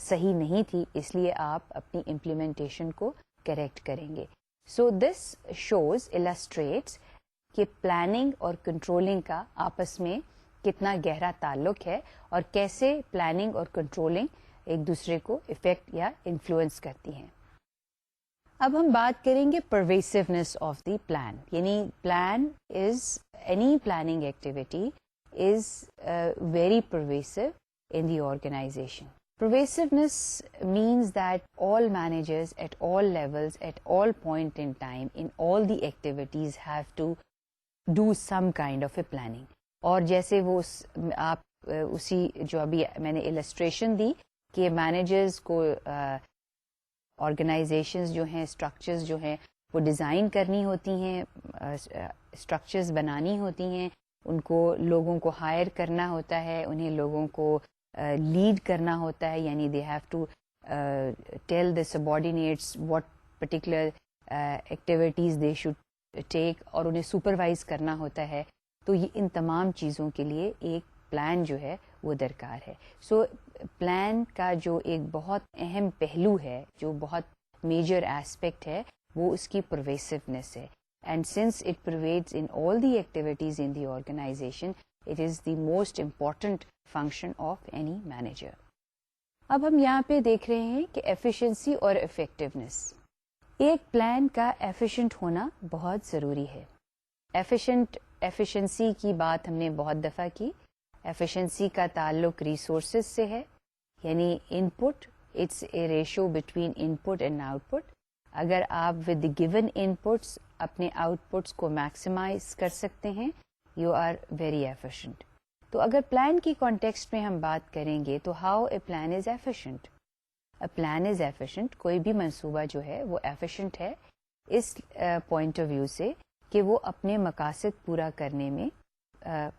Speaker 1: صحیح نہیں تھی, اس لیے آپ اپنی امپلیمنٹیشن کو کریکٹ کریں گے. سو دس شوز السٹریٹس کہ پلاننگ اور کنٹرولنگ کا آپس میں کتنا گہرا تعلق ہے اور کیسے پلاننگ اور کنٹرولنگ ایک دوسرے کو افیکٹ یا انفلوئنس کرتی ہیں. اب ہم بات کریں گے پرویسونیس آف دی پلان. یعنی plan is any planning activity is very پرویسو in the organization. Pervasiveness means that all managers at all levels, at all point in time, in all the activities have to do some kind of a planning. اور جیسے وہ آپ اسی جو ابھی میں نے illustration دی کہ managers کو organizations جو ہیں, structures جو ہیں وہ ڈیزائن کرنی ہوتی ہیں, structures بنانی ہوتی ہیں, ان کو لوگوں کو ہائر کرنا ہوتا ہے, انہیں لوگوں کو لیڈ کرنا ہوتا ہے. یعنی they have to tell the subordinates what particular activities they should take, اور انہیں سپروائز کرنا ہوتا ہے. تو یہ ان تمام چیزوں کے لیے ایک پلان جو ہے وہ درکار ہے. سو پلان کا جو ایک بہت اہم پہلو ہے, جو بہت میجر ایسپیکٹ ہے, وہ اس کی پرویسونیس ہے. And since it pervades in all the activities in the organisation, it is the most important function of any manager. اب ہم یہاں پہ دیکھ رہے ہیں کہ ایفیشنسی اور افیکٹونیس. ایک پلان کا ایفیشینٹ ہونا بہت ضروری ہے. ایفیشنسی کی بات ہم نے بہت دفعہ کی. ایفیشنسی کا تعلق ریسورسز سے ہے, یعنی input, it's a ratio between input and output. اگر آپ ود گیون ان پٹس اپنے آؤٹ پٹس کو میکسیمائز کر سکتے ہیں, یو آر ویری ایفیشینٹ. تو اگر پلان کی کانٹیکسٹ میں ہم بات کریں گے تو how a plan is efficient. A plan is efficient, کوئی بھی منصوبہ جو ہے وہ ایفیشینٹ ہے اس پوائنٹ آف ویو سے کہ وہ اپنے مقاصد پورا کرنے میں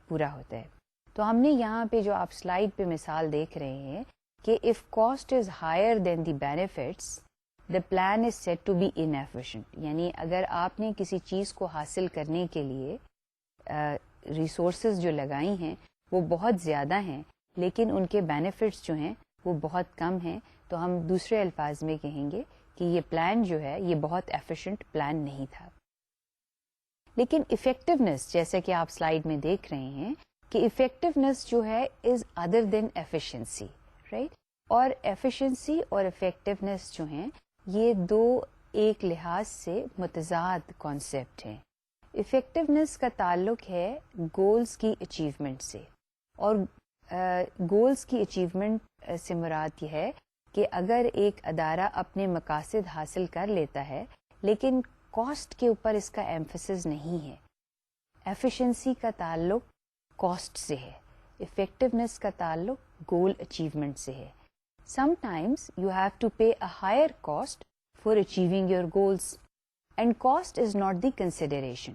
Speaker 1: پورا ہوتا ہے. تو ہم نے یہاں پہ جو آپ سلائیڈ پہ مثال دیکھ رہے ہیں کہ if cost is higher than the benefits, the plan is said to be inefficient. یعنی اگر آپ نے کسی چیز کو حاصل کرنے کے لیے ریسورسز جو لگائی ہیں وہ بہت زیادہ ہیں, لیکن ان کے بینیفٹس جو ہیں وہ بہت کم ہیں, تو ہم دوسرے الفاظ میں کہیں گے کہ یہ پلان جو ہے یہ بہت ایفیشینٹ پلان نہیں تھا. لیکن افیکٹونیس, جیسے کہ آپ سلائیڈ میں دیکھ رہے ہیں کہ افیکٹونیس جو ہے is other than efficiency, right. اور ایفیشنسی اور افیکٹونیس جو ہیں یہ دو ایک لحاظ سے متضاد کانسیپٹ ہیں. افیکٹونیس کا تعلق ہے گولز کی اچیومنٹ سے, اور گولز کی اچیومنٹ سے مراد یہ ہے کہ اگر ایک ادارہ اپنے مقاصد حاصل کر لیتا ہے لیکن کاسٹ کے اوپر اس کا ایمفسس نہیں ہے. ایفیشنسی کا تعلق کاسٹ سے ہے, افیکٹونیس کا تعلق گول اچیومنٹ سے ہے. Sometimes you have to pay a higher cost for achieving your goals, and cost is not the consideration.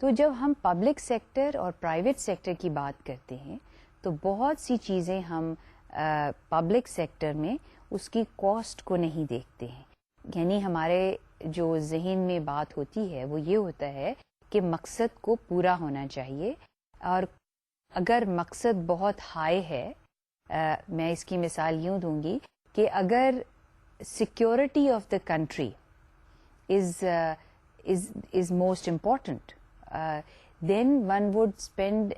Speaker 1: تو جب ہم پبلک سیکٹر اور پرائیویٹ سیکٹر کی بات کرتے ہیں تو بہت سی چیزیں ہم پبلک سیکٹر میں اس کی کاسٹ کو نہیں دیکھتے ہیں. یعنی ہمارے جو ذہن میں بات ہوتی ہے وہ یہ ہوتا ہے کہ مقصد کو پورا ہونا چاہیے, اور اگر مقصد بہت ہائی ہے, میں اس کی مثال یوں دوں گی کہ اگر security of the country is most important, then one would spend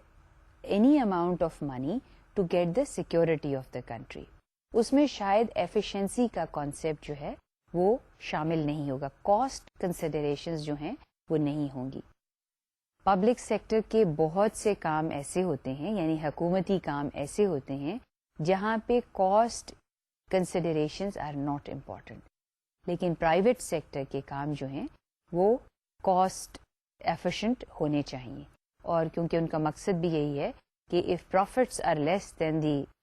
Speaker 1: any amount of money to get the security of the country. اس میں شاید ایفیشنسی کا کانسیپٹ جو ہے وہ شامل نہیں ہوگا, کاسٹ کنسیڈریشنز جو ہیں وہ نہیں ہوں گی. پبلک سیکٹر کے بہت سے کام ایسے ہوتے ہیں, یعنی حکومتی کام ایسے ہوتے ہیں جہاں پہ cost considerations are not important, لیکن پرائیویٹ سیکٹر کے کام جو ہیں وہ کاسٹ ایفیشینٹ ہونے چاہیے. اور کیونکہ ان کا مقصد بھی یہی ہے کہ if profits are less than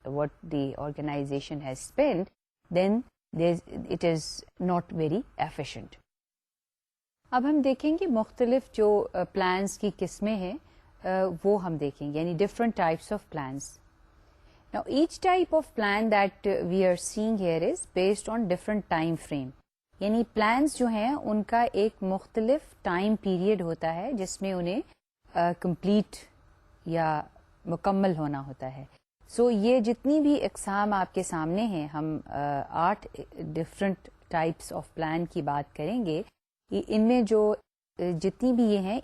Speaker 1: what the organization has spent, then it is not very efficient. اب ہم دیکھیں گے مختلف جو پلانس کی قسمیں ہیں وہ ہم دیکھیں گے, یعنی different types of plans. Now each type of plan that we are seeing here is based on different time frame. یعنی پلانس جو ہیں ان کا ایک مختلف ٹائم پیریڈ ہوتا ہے جس میں انہیں کمپلیٹ یا مکمل ہونا ہوتا ہے. سو یہ جتنی بھی اقسام آپ کے سامنے ہیں, ہم 8 ڈفرینٹ ٹائپس آف پلان کی بات کریں گے. ان میں جو جتنی بھی یہ ہیں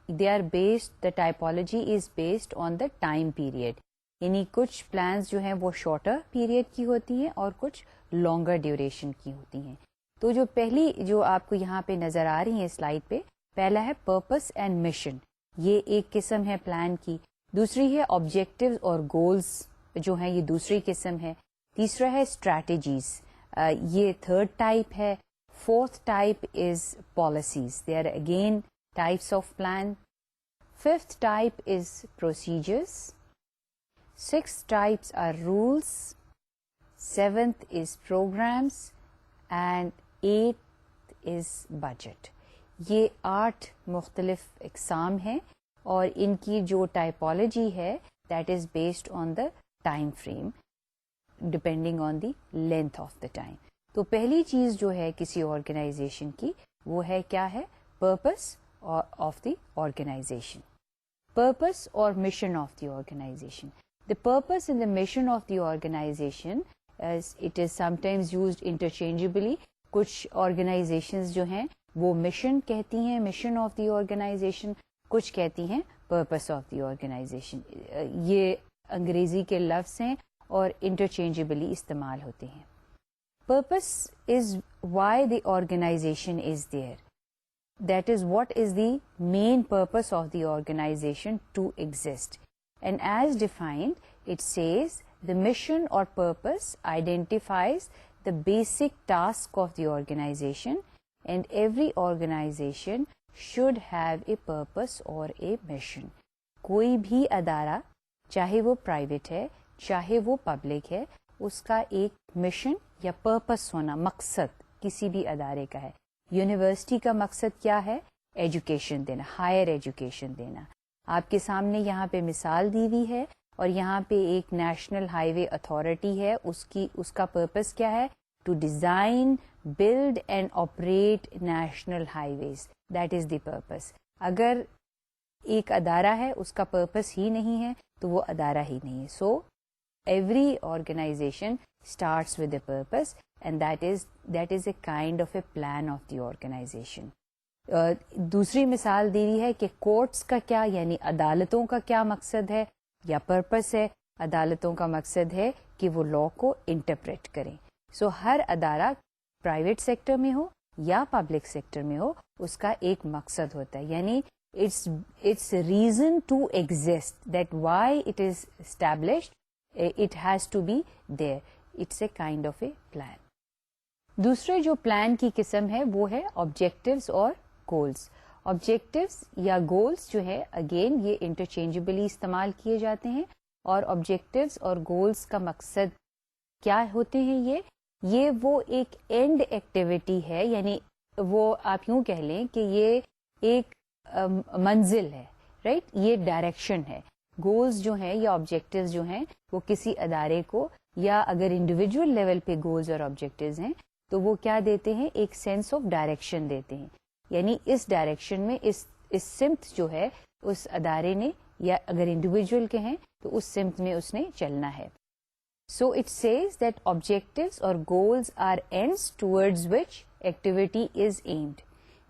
Speaker 1: they are based, the typology is based on the time period. یعنی کچھ پلانس جو ہیں وہ شارٹر پیریڈ کی ہوتی ہیں اور کچھ لانگر ڈیوریشن کی ہوتی ہیں. تو جو پہلی جو آپ کو یہاں پہ نظر آ رہی ہیں سلائڈ پہ, پہلا ہے پرپس اینڈ مشن, یہ ایک قسم ہے پلان کی. دوسری ہے آبجیکٹیوز اور گولز جو ہیں, یہ دوسری قسم ہے. تیسرا ہے اسٹریٹجیز, یہ تھرڈ ٹائپ ہے. Fourth type is policies, they are again types of plan. Fifth type is procedures. Six types are rules. Seventh is programs and eighth is budget. یہ 8 مختلف اقسام ہیں اور ان کی جو ٹائپولوجی ہے that is based on the time frame depending on the length of the time. تو پہلی چیز جو ہے کسی آرگنائزیشن کی وہ ہے کیا ہے, purpose of the organisation. Purpose اور mission of the organisation. The purpose and the mission of the organization, as it is sometimes used interchangeably. کچھ organizations جو ہیں وہ mission کہتی ہیں, mission of the organization, کچھ کہتی ہیں purpose of the organization. یہ انگریزی کے لفظ ہیں اور interchangeably استعمال ہوتے ہیں. Purpose is why the organization is there. That is what is the main purpose of the organization to exist. And as defined, it says the mission or purpose identifies the basic task of the organization, and every organization should have a purpose or a mission. کوئی بھی ادارہ چاہے وہ private ہے چاہے وہ public ہے, اس کا ایک مشن یا پرپس ہونا, مقصد کسی بھی ادارے کا ہے. یونیورسٹی کا مقصد کیا ہے؟ ایجوکیشن دینا, ہائر ایجوکیشن دینا. آپ کے سامنے یہاں پہ مثال دی ہوئی ہے اور یہاں پہ ایک نیشنل ہائی وے اتھارٹی ہے, اس کا پرپس کیا ہے؟ To design, build and operate national highways. That is the purpose. اگر ایک ادارہ ہے اس کا پرپس ہی نہیں ہے تو وہ ادارہ ہی نہیں ہے. So every organization starts with a purpose and that is a kind of a plan of the organization. دوسری مثال دی ہوئی ہے کہ کورٹس کا کیا, یعنی عدالتوں کا کیا مقصد ہے یا پرپس ہے. عدالتوں کا مقصد ہے کہ وہ لا کو انٹرپریٹ کریں. سو ہر ادارہ پرائیویٹ سیکٹر میں ہو یا پبلک سیکٹر میں ہو اس کا ایک مقصد ہوتا ہے, یعنی it's reason to exist, that why it is established, it has to be there. It's a kind of a plan. دوسرے جو پلان کی قسم ہے وہ ہے آبجیکٹیوز اور گولز. آبجیکٹیوز یا گولز جو ہے اگین یہ انٹرچینجبلی استعمال کیے جاتے ہیں, اور آبجیکٹیوز اور گولز کا مقصد کیا ہوتے ہیں؟ یہ وہ ایک اینڈ ایکٹیویٹی ہے, یعنی وہ آپ یوں کہہ لیں کہ یہ ایک منزل ہے, رائٹ, یہ ڈائریکشن ہے. گولز جو ہیں یا آبجیکٹیوز جو ہیں وہ کسی ادارے کو, یا اگر انڈیویجول لیول پہ گولز اور آبجیکٹیوز ہیں تو وہ کیا دیتے ہیں؟ ایک سینس آف ڈائریکشن دیتے ہیں, یعنی اس ڈائریکشن میں اس سمت جو ہے اس ادارے نے, یا اگر انڈیویجول کے ہیں تو اس سمت میں اس نے چلنا ہے. So it says that objectives اور goals are ends towards which activity is aimed.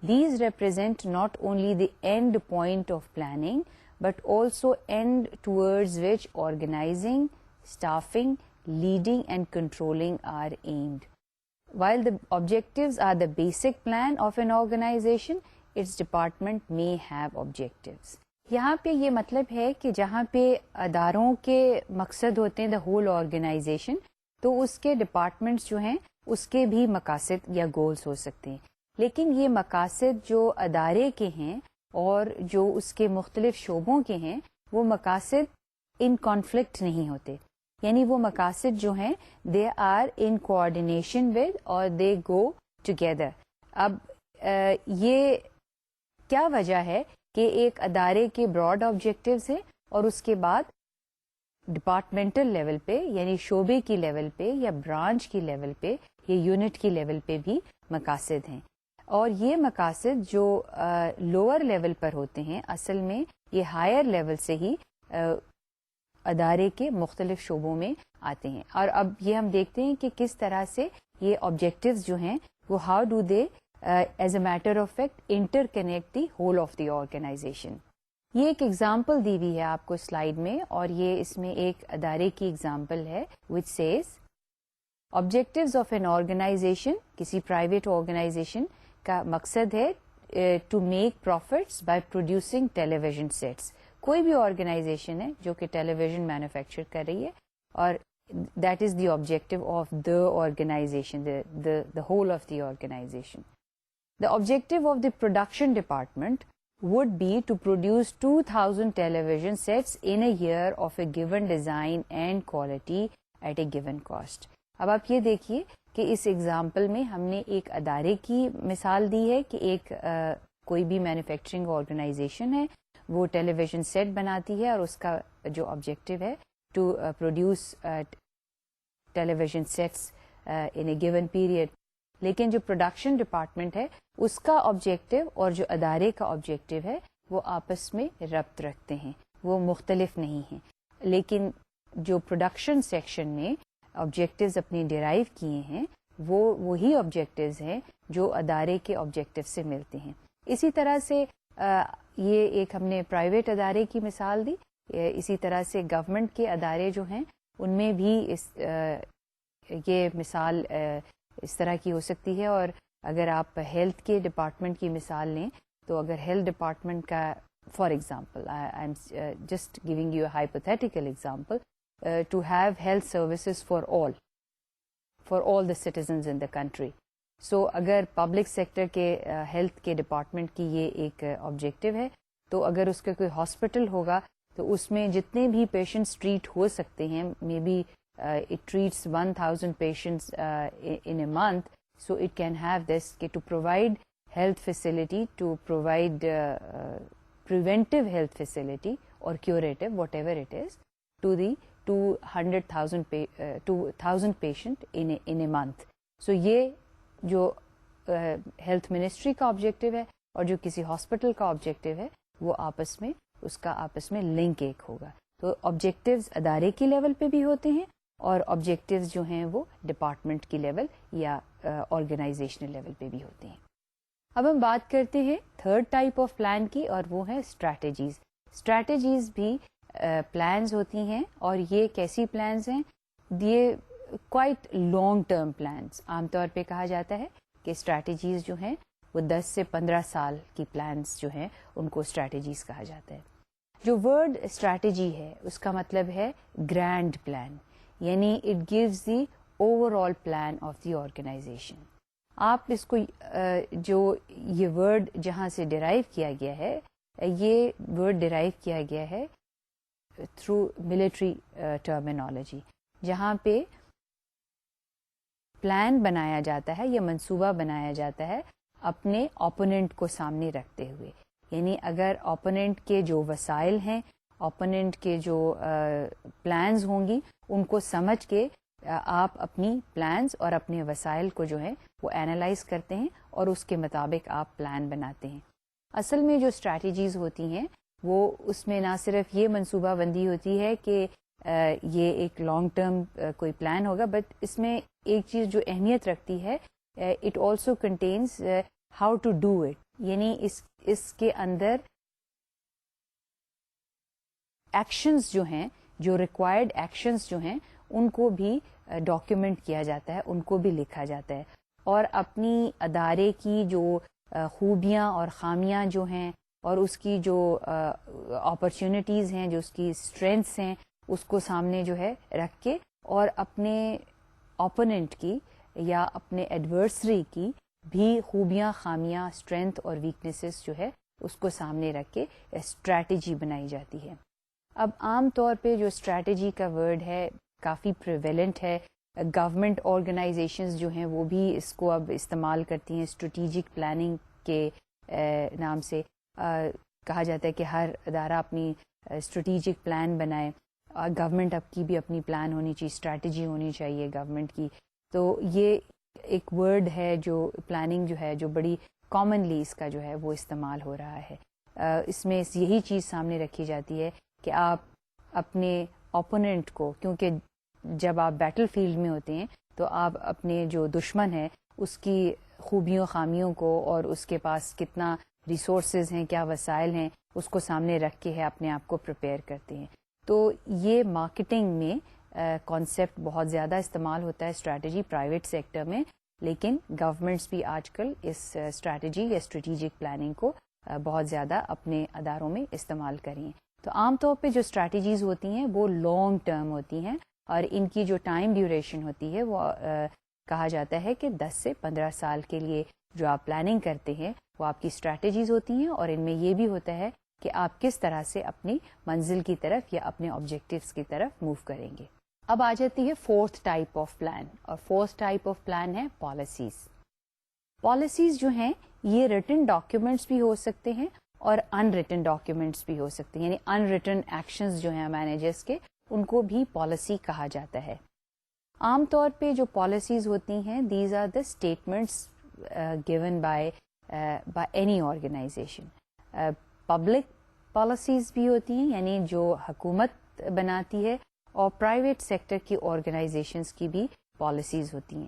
Speaker 1: These represent not only the end point of planning, but also end towards which organizing, staffing, leading and controlling are aimed. While the objectives are the basic plan of an organization, its department may have objectives. یہاں پہ یہ مطلب ہے کہ جہاں پہ اداروں کے مقصد ہوتے ہیں دا ہول آرگنائزیشن, تو اس کے ڈپارٹمنٹس جو ہیں اس کے بھی مقاصد یا گولز ہو سکتے ہیں. لیکن یہ مقاصد جو ادارے کے ہیں اور جو اس کے مختلف شعبوں کے ہیں وہ مقاصد ان کانفلکٹ نہیں ہوتے, یعنی وہ مقاصد جو ہیں they are in coordination with اور دے گو ٹوگیدر. اب یہ کیا وجہ ہے کہ ایک ادارے کے براڈ آبجیکٹیوز ہیں اور اس کے بعد ڈپارٹمنٹل لیول پہ یعنی شعبے کی لیول پہ یا برانچ کی لیول پہ یا یونٹ کی لیول پہ بھی مقاصد ہیں, اور یہ مقاصد جو لوور لیول پر ہوتے ہیں اصل میں یہ ہائر لیول سے ہی ادارے کے مختلف شعبوں میں آتے ہیں. اور اب یہ ہم دیکھتے ہیں کہ کس طرح سے یہ آبجیکٹیوز جو ہیں وہ how do they as a matter of fact interconnect the whole of the organization. یہ ایک ایگزامپل دی ہوئی ہے آپ کو سلائیڈ میں, اور یہ اس میں ایک ادارے کی ایگزامپل ہے which says objectives of an organization, کسی پرائیویٹ آرگنائزیشن کا مقصد ہے to make profits by producing television sets. کوئی بھی آرگنائزیشن ہے جو کہ ٹیلی ویژن مینوفیکچر کر رہی ہے, اور that is the objective of the organization, the whole of the organization. The objective of the production department would be to produce 2000 television sets in a year of a given design and quality at a given cost. اب آپ یہ دیکھیے کہ اس example میں ہم نے ایک ادارے کی مثال دی ہے کہ ایک کوئی بھی مینوفیکچرنگ آرگنائزیشن ہے, وہ ٹیلی ویژن سیٹ بناتی ہے, اور اس کا جو آبجیکٹو ہے to produce television sets in a given period. لیکن جو پروڈکشن ڈپارٹمنٹ ہے اس کا آبجیکٹو اور جو ادارے کا آبجیکٹو ہے وہ آپس میں ربط رکھتے ہیں, وہ مختلف نہیں ہیں. لیکن جو پروڈکشن سیکشن نے آبجیکٹیوز اپنے ڈیرائیو کیے ہیں وہ وہی آبجیکٹیوز ہیں جو ادارے کے آبجیکٹیو سے ملتے ہیں. اسی طرح سے یہ ایک ہم نے پرائیویٹ ادارے کی مثال دی, اسی طرح سے گورنمنٹ کے ادارے جو ہیں ان میں بھی یہ مثال اس طرح کی ہو سکتی ہے. اور اگر آپ ہیلتھ کے ڈپارٹمنٹ کی مثال لیں تو اگر ہیلتھ ڈپارٹمنٹ کا for example, I am just giving you a hypothetical example, to have health services for all the citizens in the country. So اگر پبلک سیکٹر کے ہیلتھ کے ڈپارٹمنٹ کی یہ ایک آبجیکٹو ہے, تو اگر اس کا کوئی ہاسپٹل ہوگا تو اس میں جتنے بھی پیشنٹس ٹریٹ ہو سکتے ہیں, may be it treats 1000 patients in a month, so it can have this to provide health facility, to provide preventive health facility or curative, whatever it is, to the 200,000 patient in a month. So یہ جو health ministry کا objective ہے اور جو کسی hospital کا objective ہے وہ آپس میں اس کا آپس میں لنک ایک ہوگا. تو آبجیکٹیوز ادارے کی لیول پہ بھی ہوتے ہیں اور آبجیکٹیوز جو ہیں وہ ڈپارٹمنٹ کی لیول یا آرگنائزیشنل لیول پہ بھی ہوتے ہیں. اب ہم بات کرتے ہیں تھرڈ ٹائپ آف پلان کی, اور وہ ہے اسٹریٹجیز. اسٹریٹجیز بھی پلانز ہوتی ہیں, اور یہ کیسی پلانز ہیں؟ یہ کوائٹ لانگ ٹرم پلانز. عام طور پہ کہا جاتا ہے کہ اسٹریٹجیز جو ہیں وہ 10 سے 15 سال کی پلانز جو ہیں ان کو اسٹریٹجیز کہا جاتا ہے. جو ورڈ اسٹریٹجی ہے اس کا مطلب ہے گرینڈ پلان, یعنی it gives the overall plan of the organization. آپ اس کو جو یہ ورڈ جہاں سے ڈیرائیو کیا گیا ہے, یہ ورڈ ڈیرائیو کیا گیا ہے تھرو ملٹری ٹرمینالوجی, جہاں پہ پلان بنایا جاتا ہے یا منصوبہ بنایا جاتا ہے اپنے اوپوننٹ کو سامنے رکھتے ہوئے. یعنی اگر اوپوننٹ کے جو وسائل ہیں, اوپوننٹ کے جو پلانز ہوں گی, ان کو سمجھ کے آپ اپنی پلانز اور اپنے وسائل کو جو ہے وہ اینالائز کرتے ہیں اور اس کے مطابق آپ پلان بناتے ہیں. اصل میں جو اسٹریٹجیز ہوتی ہیں وہ اس میں نہ صرف یہ منصوبہ بندی ہوتی ہے کہ یہ ایک لانگ ٹرم کوئی پلان ہوگا, بٹ اس میں ایک چیز جو اہمیت رکھتی ہے, it also contains how to do it. یعنی اس کے اندر ایکشنز جو ہیں, جو ریکوائرڈ ایکشنز جو ہیں, ان کو بھی ڈاکیومنٹ کیا جاتا ہے, ان کو بھی لکھا جاتا ہے, اور اپنی ادارے کی جو خوبیاں اور خامیاں جو ہیں اور اس کی جو اپرچونٹیز ہیں, جو اس کی اسٹرینتھس ہیں, اس کو سامنے جو ہے رکھ کے, اور اپنے اوپوننٹ کی یا اپنے ایڈورسری کی بھی خوبیاں, خامیاں, اسٹرینتھ اور ویکنیسز جو ہے اس کو سامنے رکھ کے اسٹریٹجی بنائی جاتی ہے. اب عام طور پہ جو اسٹریٹجی کا ورڈ ہے کافی پریویلنٹ ہے. گورنمنٹ آرگنائزیشنز جو ہیں وہ بھی اس کو اب استعمال کرتی ہیں. اسٹریٹجک پلاننگ کے نام سے کہا جاتا ہے کہ ہر ادارہ اپنی اسٹریٹجک پلان بنائے. گورنمنٹ اب کی بھی اپنی پلان ہونی چاہیے, اسٹریٹجی ہونی چاہیے گورنمنٹ کی. تو یہ ایک ورڈ ہے جو پلاننگ جو ہے جو بڑی کامنلی اس کا جو ہے وہ استعمال ہو رہا ہے. اس میں یہی چیز سامنے رکھی جاتی ہے کہ آپ اپنے اوپوننٹ کو، کیونکہ جب آپ بیٹل فیلڈ میں ہوتے ہیں تو آپ اپنے جو دشمن ہے اس کی خوبیوں خامیوں کو اور اس کے پاس کتنا ریسورسز ہیں، کیا وسائل ہیں، اس کو سامنے رکھ کے ہے اپنے آپ کو پریپیئر کرتے ہیں. تو یہ مارکیٹنگ میں کانسیپٹ بہت زیادہ استعمال ہوتا ہے، اسٹریٹجی پرائیویٹ سیکٹر میں، لیکن گورنمنٹس بھی آج کل اس اسٹریٹجی یا اسٹریٹجک پلاننگ کو بہت زیادہ اپنے اداروں میں استعمال کریں. تو عام طور پہ جو اسٹریٹجیز ہوتی ہیں وہ لانگ ٹرم ہوتی ہیں اور ان کی جو ٹائم ڈیوریشن ہوتی ہے وہ کہا جاتا ہے کہ 10 سے 15 سال کے لیے جو آپ پلاننگ کرتے ہیں وہ آپ کی اسٹریٹجیز ہوتی ہیں، اور ان میں یہ بھی ہوتا ہے کہ آپ کس طرح سے اپنی منزل کی طرف یا اپنے آبجیکٹیوز کی طرف موو کریں گے. اب آ جاتی ہے فورتھ ٹائپ آف پلان، اور فورتھ ٹائپ آف پلان ہے پالیسیز. پالیسیز جو ہیں یہ ریٹن ڈاکیومنٹس بھی ہو سکتے ہیں اور ان ریٹن ڈاکیومنٹس بھی ہو سکتے ہیں، یعنی ان ریٹن ایکشنز جو ہیں مینیجرس کے، ان کو بھی پالیسی کہا جاتا ہے. عام طور پہ جو پالیسیز ہوتی ہیں these are the statements given by any organization. Public policies بھی ہوتی ہیں، یعنی جو حکومت بناتی ہے، اور پرائیویٹ سیکٹر کی آرگنائزیشنز کی بھی پالیسیز ہوتی ہیں.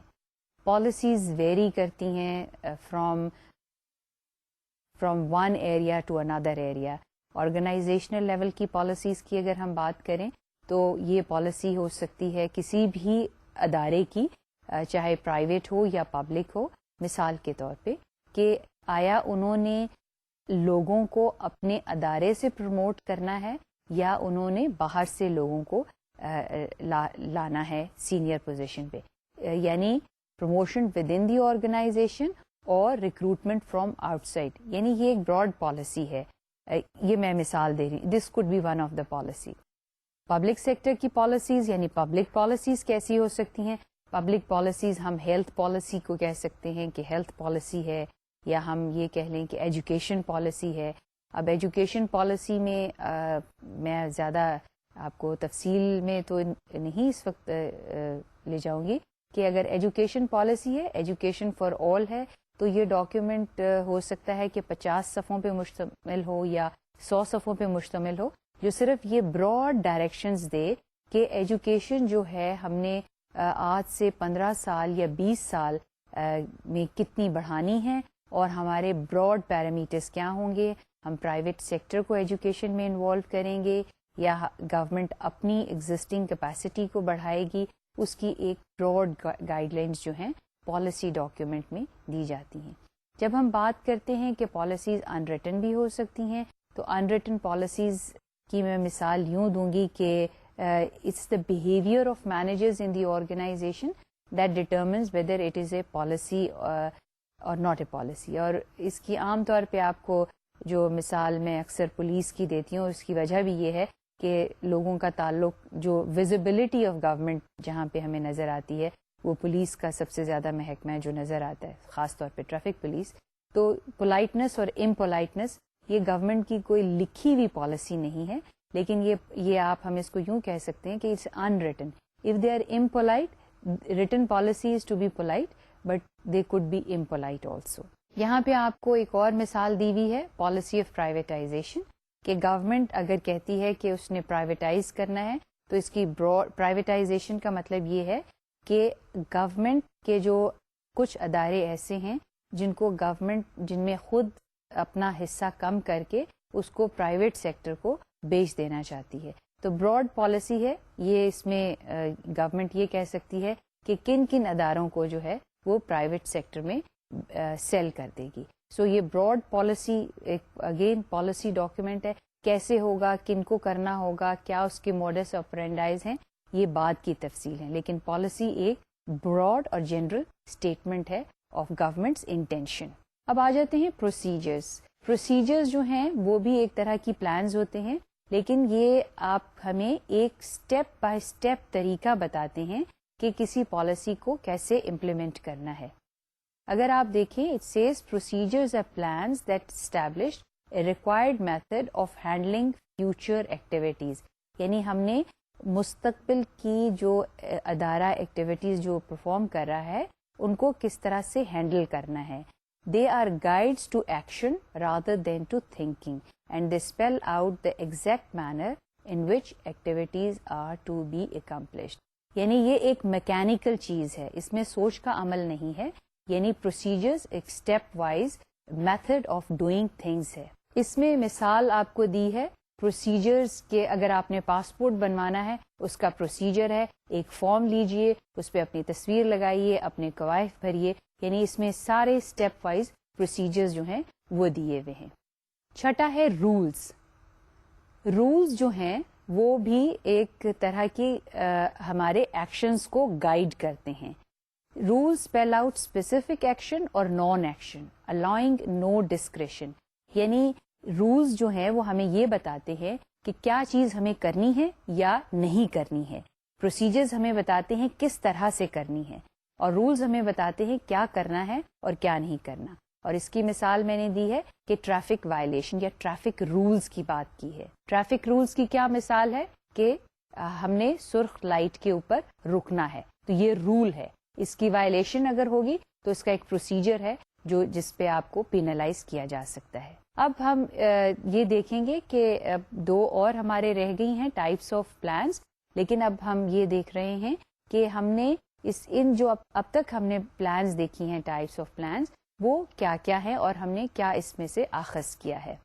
Speaker 1: پالیسیز ویری کرتی ہیں from one area to another area. Organizational level کی پالیسیز کی اگر ہم بات کریں تو یہ پالیسی ہو سکتی ہے کسی بھی ادارے کی، چاہے پرائیویٹ ہو یا پبلک ہو. مثال کے طور پہ کہ آیا انہوں نے لوگوں کو اپنے ادارے سے پروموٹ کرنا ہے یا انہوں نے باہر سے لوگوں کو لانا ہے سینئر پوزیشن پہ، یعنی promotion within the organization اور ریکروٹمنٹ فرام آؤٹ سائڈ. یعنی یہ ایک براڈ پالیسی ہے. یہ میں مثال دے رہی ہوں، this could be one of the policy. Public sector کی پالیسیز یعنی پبلک پالیسیز کیسی ہو سکتی ہیں؟ پبلک پالیسیز ہم ہیلتھ پالیسی کو کہہ سکتے ہیں کہ ہیلتھ پالیسی ہے، یا ہم یہ کہہ لیں کہ ایجوکیشن پالیسی ہے. اب ایجوکیشن پالیسی میں میں زیادہ آپ کو تفصیل میں تو نہیں اس وقت لے جاؤں گی کہ اگر ایجوکیشن پالیسی ہے، ایجوکیشن فار آل ہے، تو یہ ڈاکیومنٹ ہو سکتا ہے کہ 50 صفحوں پہ مشتمل ہو یا 100 صفحوں پہ مشتمل ہو، جو صرف یہ براڈ ڈائریکشنز دے کہ ایجوکیشن جو ہے ہم نے آج سے 15 سال یا 20 سال میں کتنی بڑھانی ہے، اور ہمارے براڈ پیرامیٹرز کیا ہوں گے. ہم پرائیویٹ سیکٹر کو ایجوکیشن میں انوالو کریں گے یا گورنمنٹ اپنی ایگزسٹنگ کیپیسٹی کو بڑھائے گی. اس کی ایک براڈ گائیڈ لائنز جو ہیں پالیسی ڈاکیومنٹ میں دی جاتی ہیں. جب ہم بات کرتے ہیں کہ پالیسیز ان ریٹن بھی ہو سکتی ہیں، تو ان ریٹن پالیسیز کی میں مثال یوں دوں گی کہ it's the behaviour of managers in the organization that determines whether it is a policy or not a policy. اور اس کی عام طور پہ آپ کو جو مثال میں اکثر پولیس کی دیتی ہوں، اس کی وجہ بھی یہ ہے کہ لوگوں کا تعلق جو ویزیبلٹی آف گورنمنٹ جہاں پہ ہمیں نظر آتی ہے وہ پولیس کا سب سے زیادہ محکمہ جو نظر آتا ہے، خاص طور پہ ٹریفک پولیس. تو پولائٹنس اور امپولائٹنس یہ گورنمنٹ کی کوئی لکھی ہوئی پالیسی نہیں ہے، لیکن یہ آپ ہم اس کو یوں کہہ سکتے ہیں کہ it's unwritten. If they are impolite, written policy is to be polite but they could be impolite also. یہاں پہ آپ کو ایک اور مثال دی ہوئی ہے پالیسی آف پرائیویٹائزیشن، کہ گورنمنٹ اگر کہتی ہے کہ اس نے پرائیویٹائز کرنا ہے تو اس کی پرائیویٹائزیشن کا مطلب یہ ہے کہ گورنمنٹ کے جو کچھ ادارے ایسے ہیں جن میں خود اپنا حصہ کم کر کے اس کو پرائیویٹ سیکٹر کو بیچ دینا چاہتی ہے. تو براڈ پالیسی ہے یہ. اس میں گورنمنٹ یہ کہہ سکتی ہے کہ کن کن اداروں کو جو ہے وہ پرائیویٹ سیکٹر میں سیل کر دے گی. سو یہ براڈ پالیسی ایک اگین پالیسی ڈاکیومنٹ ہے. کیسے ہوگا، کن کو کرنا ہوگا، کیا اس کے موڈس آپرینڈائز ہیں، یہ بات کی تفصیل ہے، لیکن پالیسی ایک براڈ اور جنرل اسٹیٹمنٹ ہے آف گورنمنٹس انٹینشن. اب آ جاتے ہیں پروسیجرز جو ہیں وہ بھی ایک طرح کی پلانز ہوتے ہیں، لیکن یہ آپ ہمیں ایک اسٹیپ بائی اسٹیپ طریقہ بتاتے ہیں کہ کسی پالیسی کو کیسے امپلیمنٹ کرنا ہے. اگر آپ دیکھیں it says procedures are plans that establish a required method of handling future activities. یعنی ہم نے مستقبل کی جو ادارہ ایکٹیویٹیز جو پرفارم کر رہا ہے ان کو کس طرح سے ہینڈل کرنا ہے. They are guides to action rather than to thinking, and they spell out the exact manner in which activities are to be accomplished. یعنی یہ ایک میکینیکل چیز ہے, اس میں سوچ کا عمل نہیں ہے, یعنی پروسیجرز ایک step wise method of doing things ہے. اس میں مثال آپ کو دی ہے پروسیجرز کے. اگر آپ نے پاسپورٹ بنوانا ہے اس کا پروسیجر ہے, ایک فارم لیجئے, اس پہ اپنی تصویر لگائیے, اپنے قواعد بھریے, یعنی اس میں سارے اسٹیپ وائز پروسیجرز جو ہیں وہ دیے ہوئے ہیں. چھٹا ہے رولز. رولز جو ہیں وہ بھی ایک طرح کی ہمارے ایکشنز کو گائیڈ کرتے ہیں. Rules spell out specific action اور non action allowing no discretion. یعنی رولز جو ہیں وہ ہمیں یہ بتاتے ہیں کہ کیا چیز ہمیں کرنی ہے یا نہیں کرنی ہے. پروسیجرز ہمیں بتاتے ہیں کس طرح سے کرنی ہے, اور رولز ہمیں بتاتے ہیں کیا کرنا ہے اور کیا نہیں کرنا. اور اس کی مثال میں نے دی ہے کہ ٹریفک وائلیشن یا ٹریفک رولز کی بات کی ہے. ٹریفک رولز کی کیا مثال ہے کہ ہم نے سرخ لائٹ کے اوپر رکنا ہے, تو یہ رول ہے. اس کی وائلیشن اگر ہوگی تو اس کا ایک پروسیجر ہے جس پہ آپ کو پینلائز کیا جا سکتا ہے. اب ہم یہ دیکھیں گے کہ دو اور ہمارے رہ گئی ہیں ٹائپس آف پلانس, لیکن اب ہم یہ دیکھ رہے ہیں کہ ہم نے ان جو اب تک ہم نے پلانس دیکھی ہیں ٹائپس آف پلانس, وہ کیا کیا ہے اور ہم نے کیا اس میں سے آخذ کیا ہے.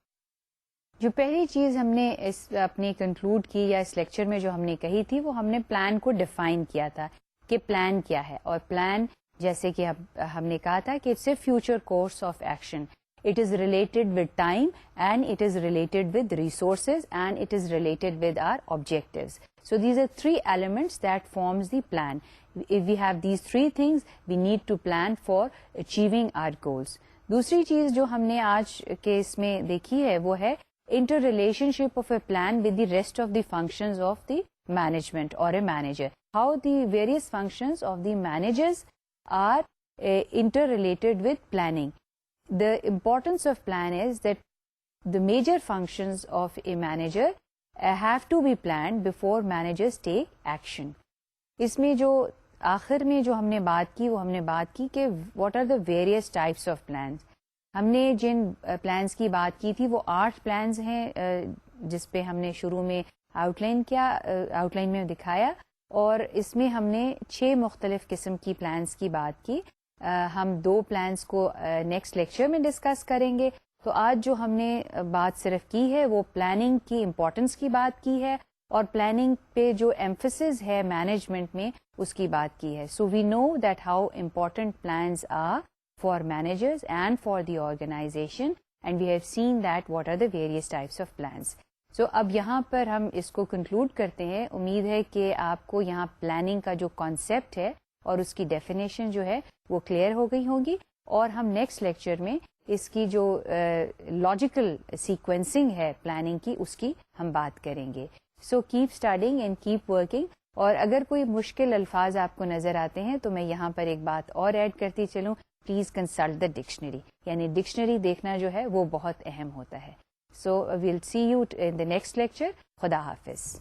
Speaker 1: جو پہلی چیز ہم نے اپنی کنکلوڈ کی یا اس لیکچر میں جو ہم نے کہی تھی, وہ ہم نے پلان کو ڈیفائن کیا تھا کہ پلان کیا ہے. اور پلان جیسے کہ ہم نے کہا تھا کہ it's a future course of action. It is related with time and it is related with resources and it is related with our objectives. So these are three elements that forms the plan. If we have these three things, we need to plan for achieving our goals. دوسری چیز جو ہم نے آج کے اس میں دیکھی ہے وہ ہے interrelationship of a plan with the rest of the functions of the management or a manager. How the various functions of the managers are interrelated with planning. The importance of plan is that the major functions of a manager have to be planned before managers take action. اس میں جو آخر میں جو ہم نے بات کی وہ ہم نے بات کی کہ what are the various types of plans. ہم نے جن plans کی بات کی تھی وہ 8 plans ہیں جس پہ ہم نے شروع میں آؤٹ لائن میں دکھایا, اور اس میں ہم نے 6 مختلف قسم کی plans کی بات کی. ہم 2 پلانس کو نیکسٹ لیکچر میں ڈسکس کریں گے. تو آج جو ہم نے بات صرف کی ہے وہ پلاننگ کی امپورٹنس کی بات کی ہے, اور پلاننگ پہ جو ایمفسس ہے مینجمنٹ میں اس کی بات کی ہے. So we know that how important plans are for managers and for the organisation, and we have seen that what are the various types of plans. So اب یہاں پر ہم اس کو کنکلوڈ کرتے ہیں. امید ہے کہ آپ کو یہاں پلاننگ کا جو کانسیپٹ ہے اور اس کی ڈیفینیشن جو ہے وہ کلیئر ہو گئی ہوگی, اور ہم نیکسٹ لیکچر میں اس کی جو لاجیکل سیکوینسنگ ہے پلاننگ کی اس کی ہم بات کریں گے. So keep studying and keep working. اور اگر کوئی مشکل الفاظ آپ کو نظر آتے ہیں تو میں یہاں پر ایک بات اور ایڈ کرتی چلوں, پلیز کنسلٹ دا ڈکشنری. یعنی ڈکشنری دیکھنا جو ہے وہ بہت اہم ہوتا ہے. So we'll see you in the next lecture. خدا حافظ.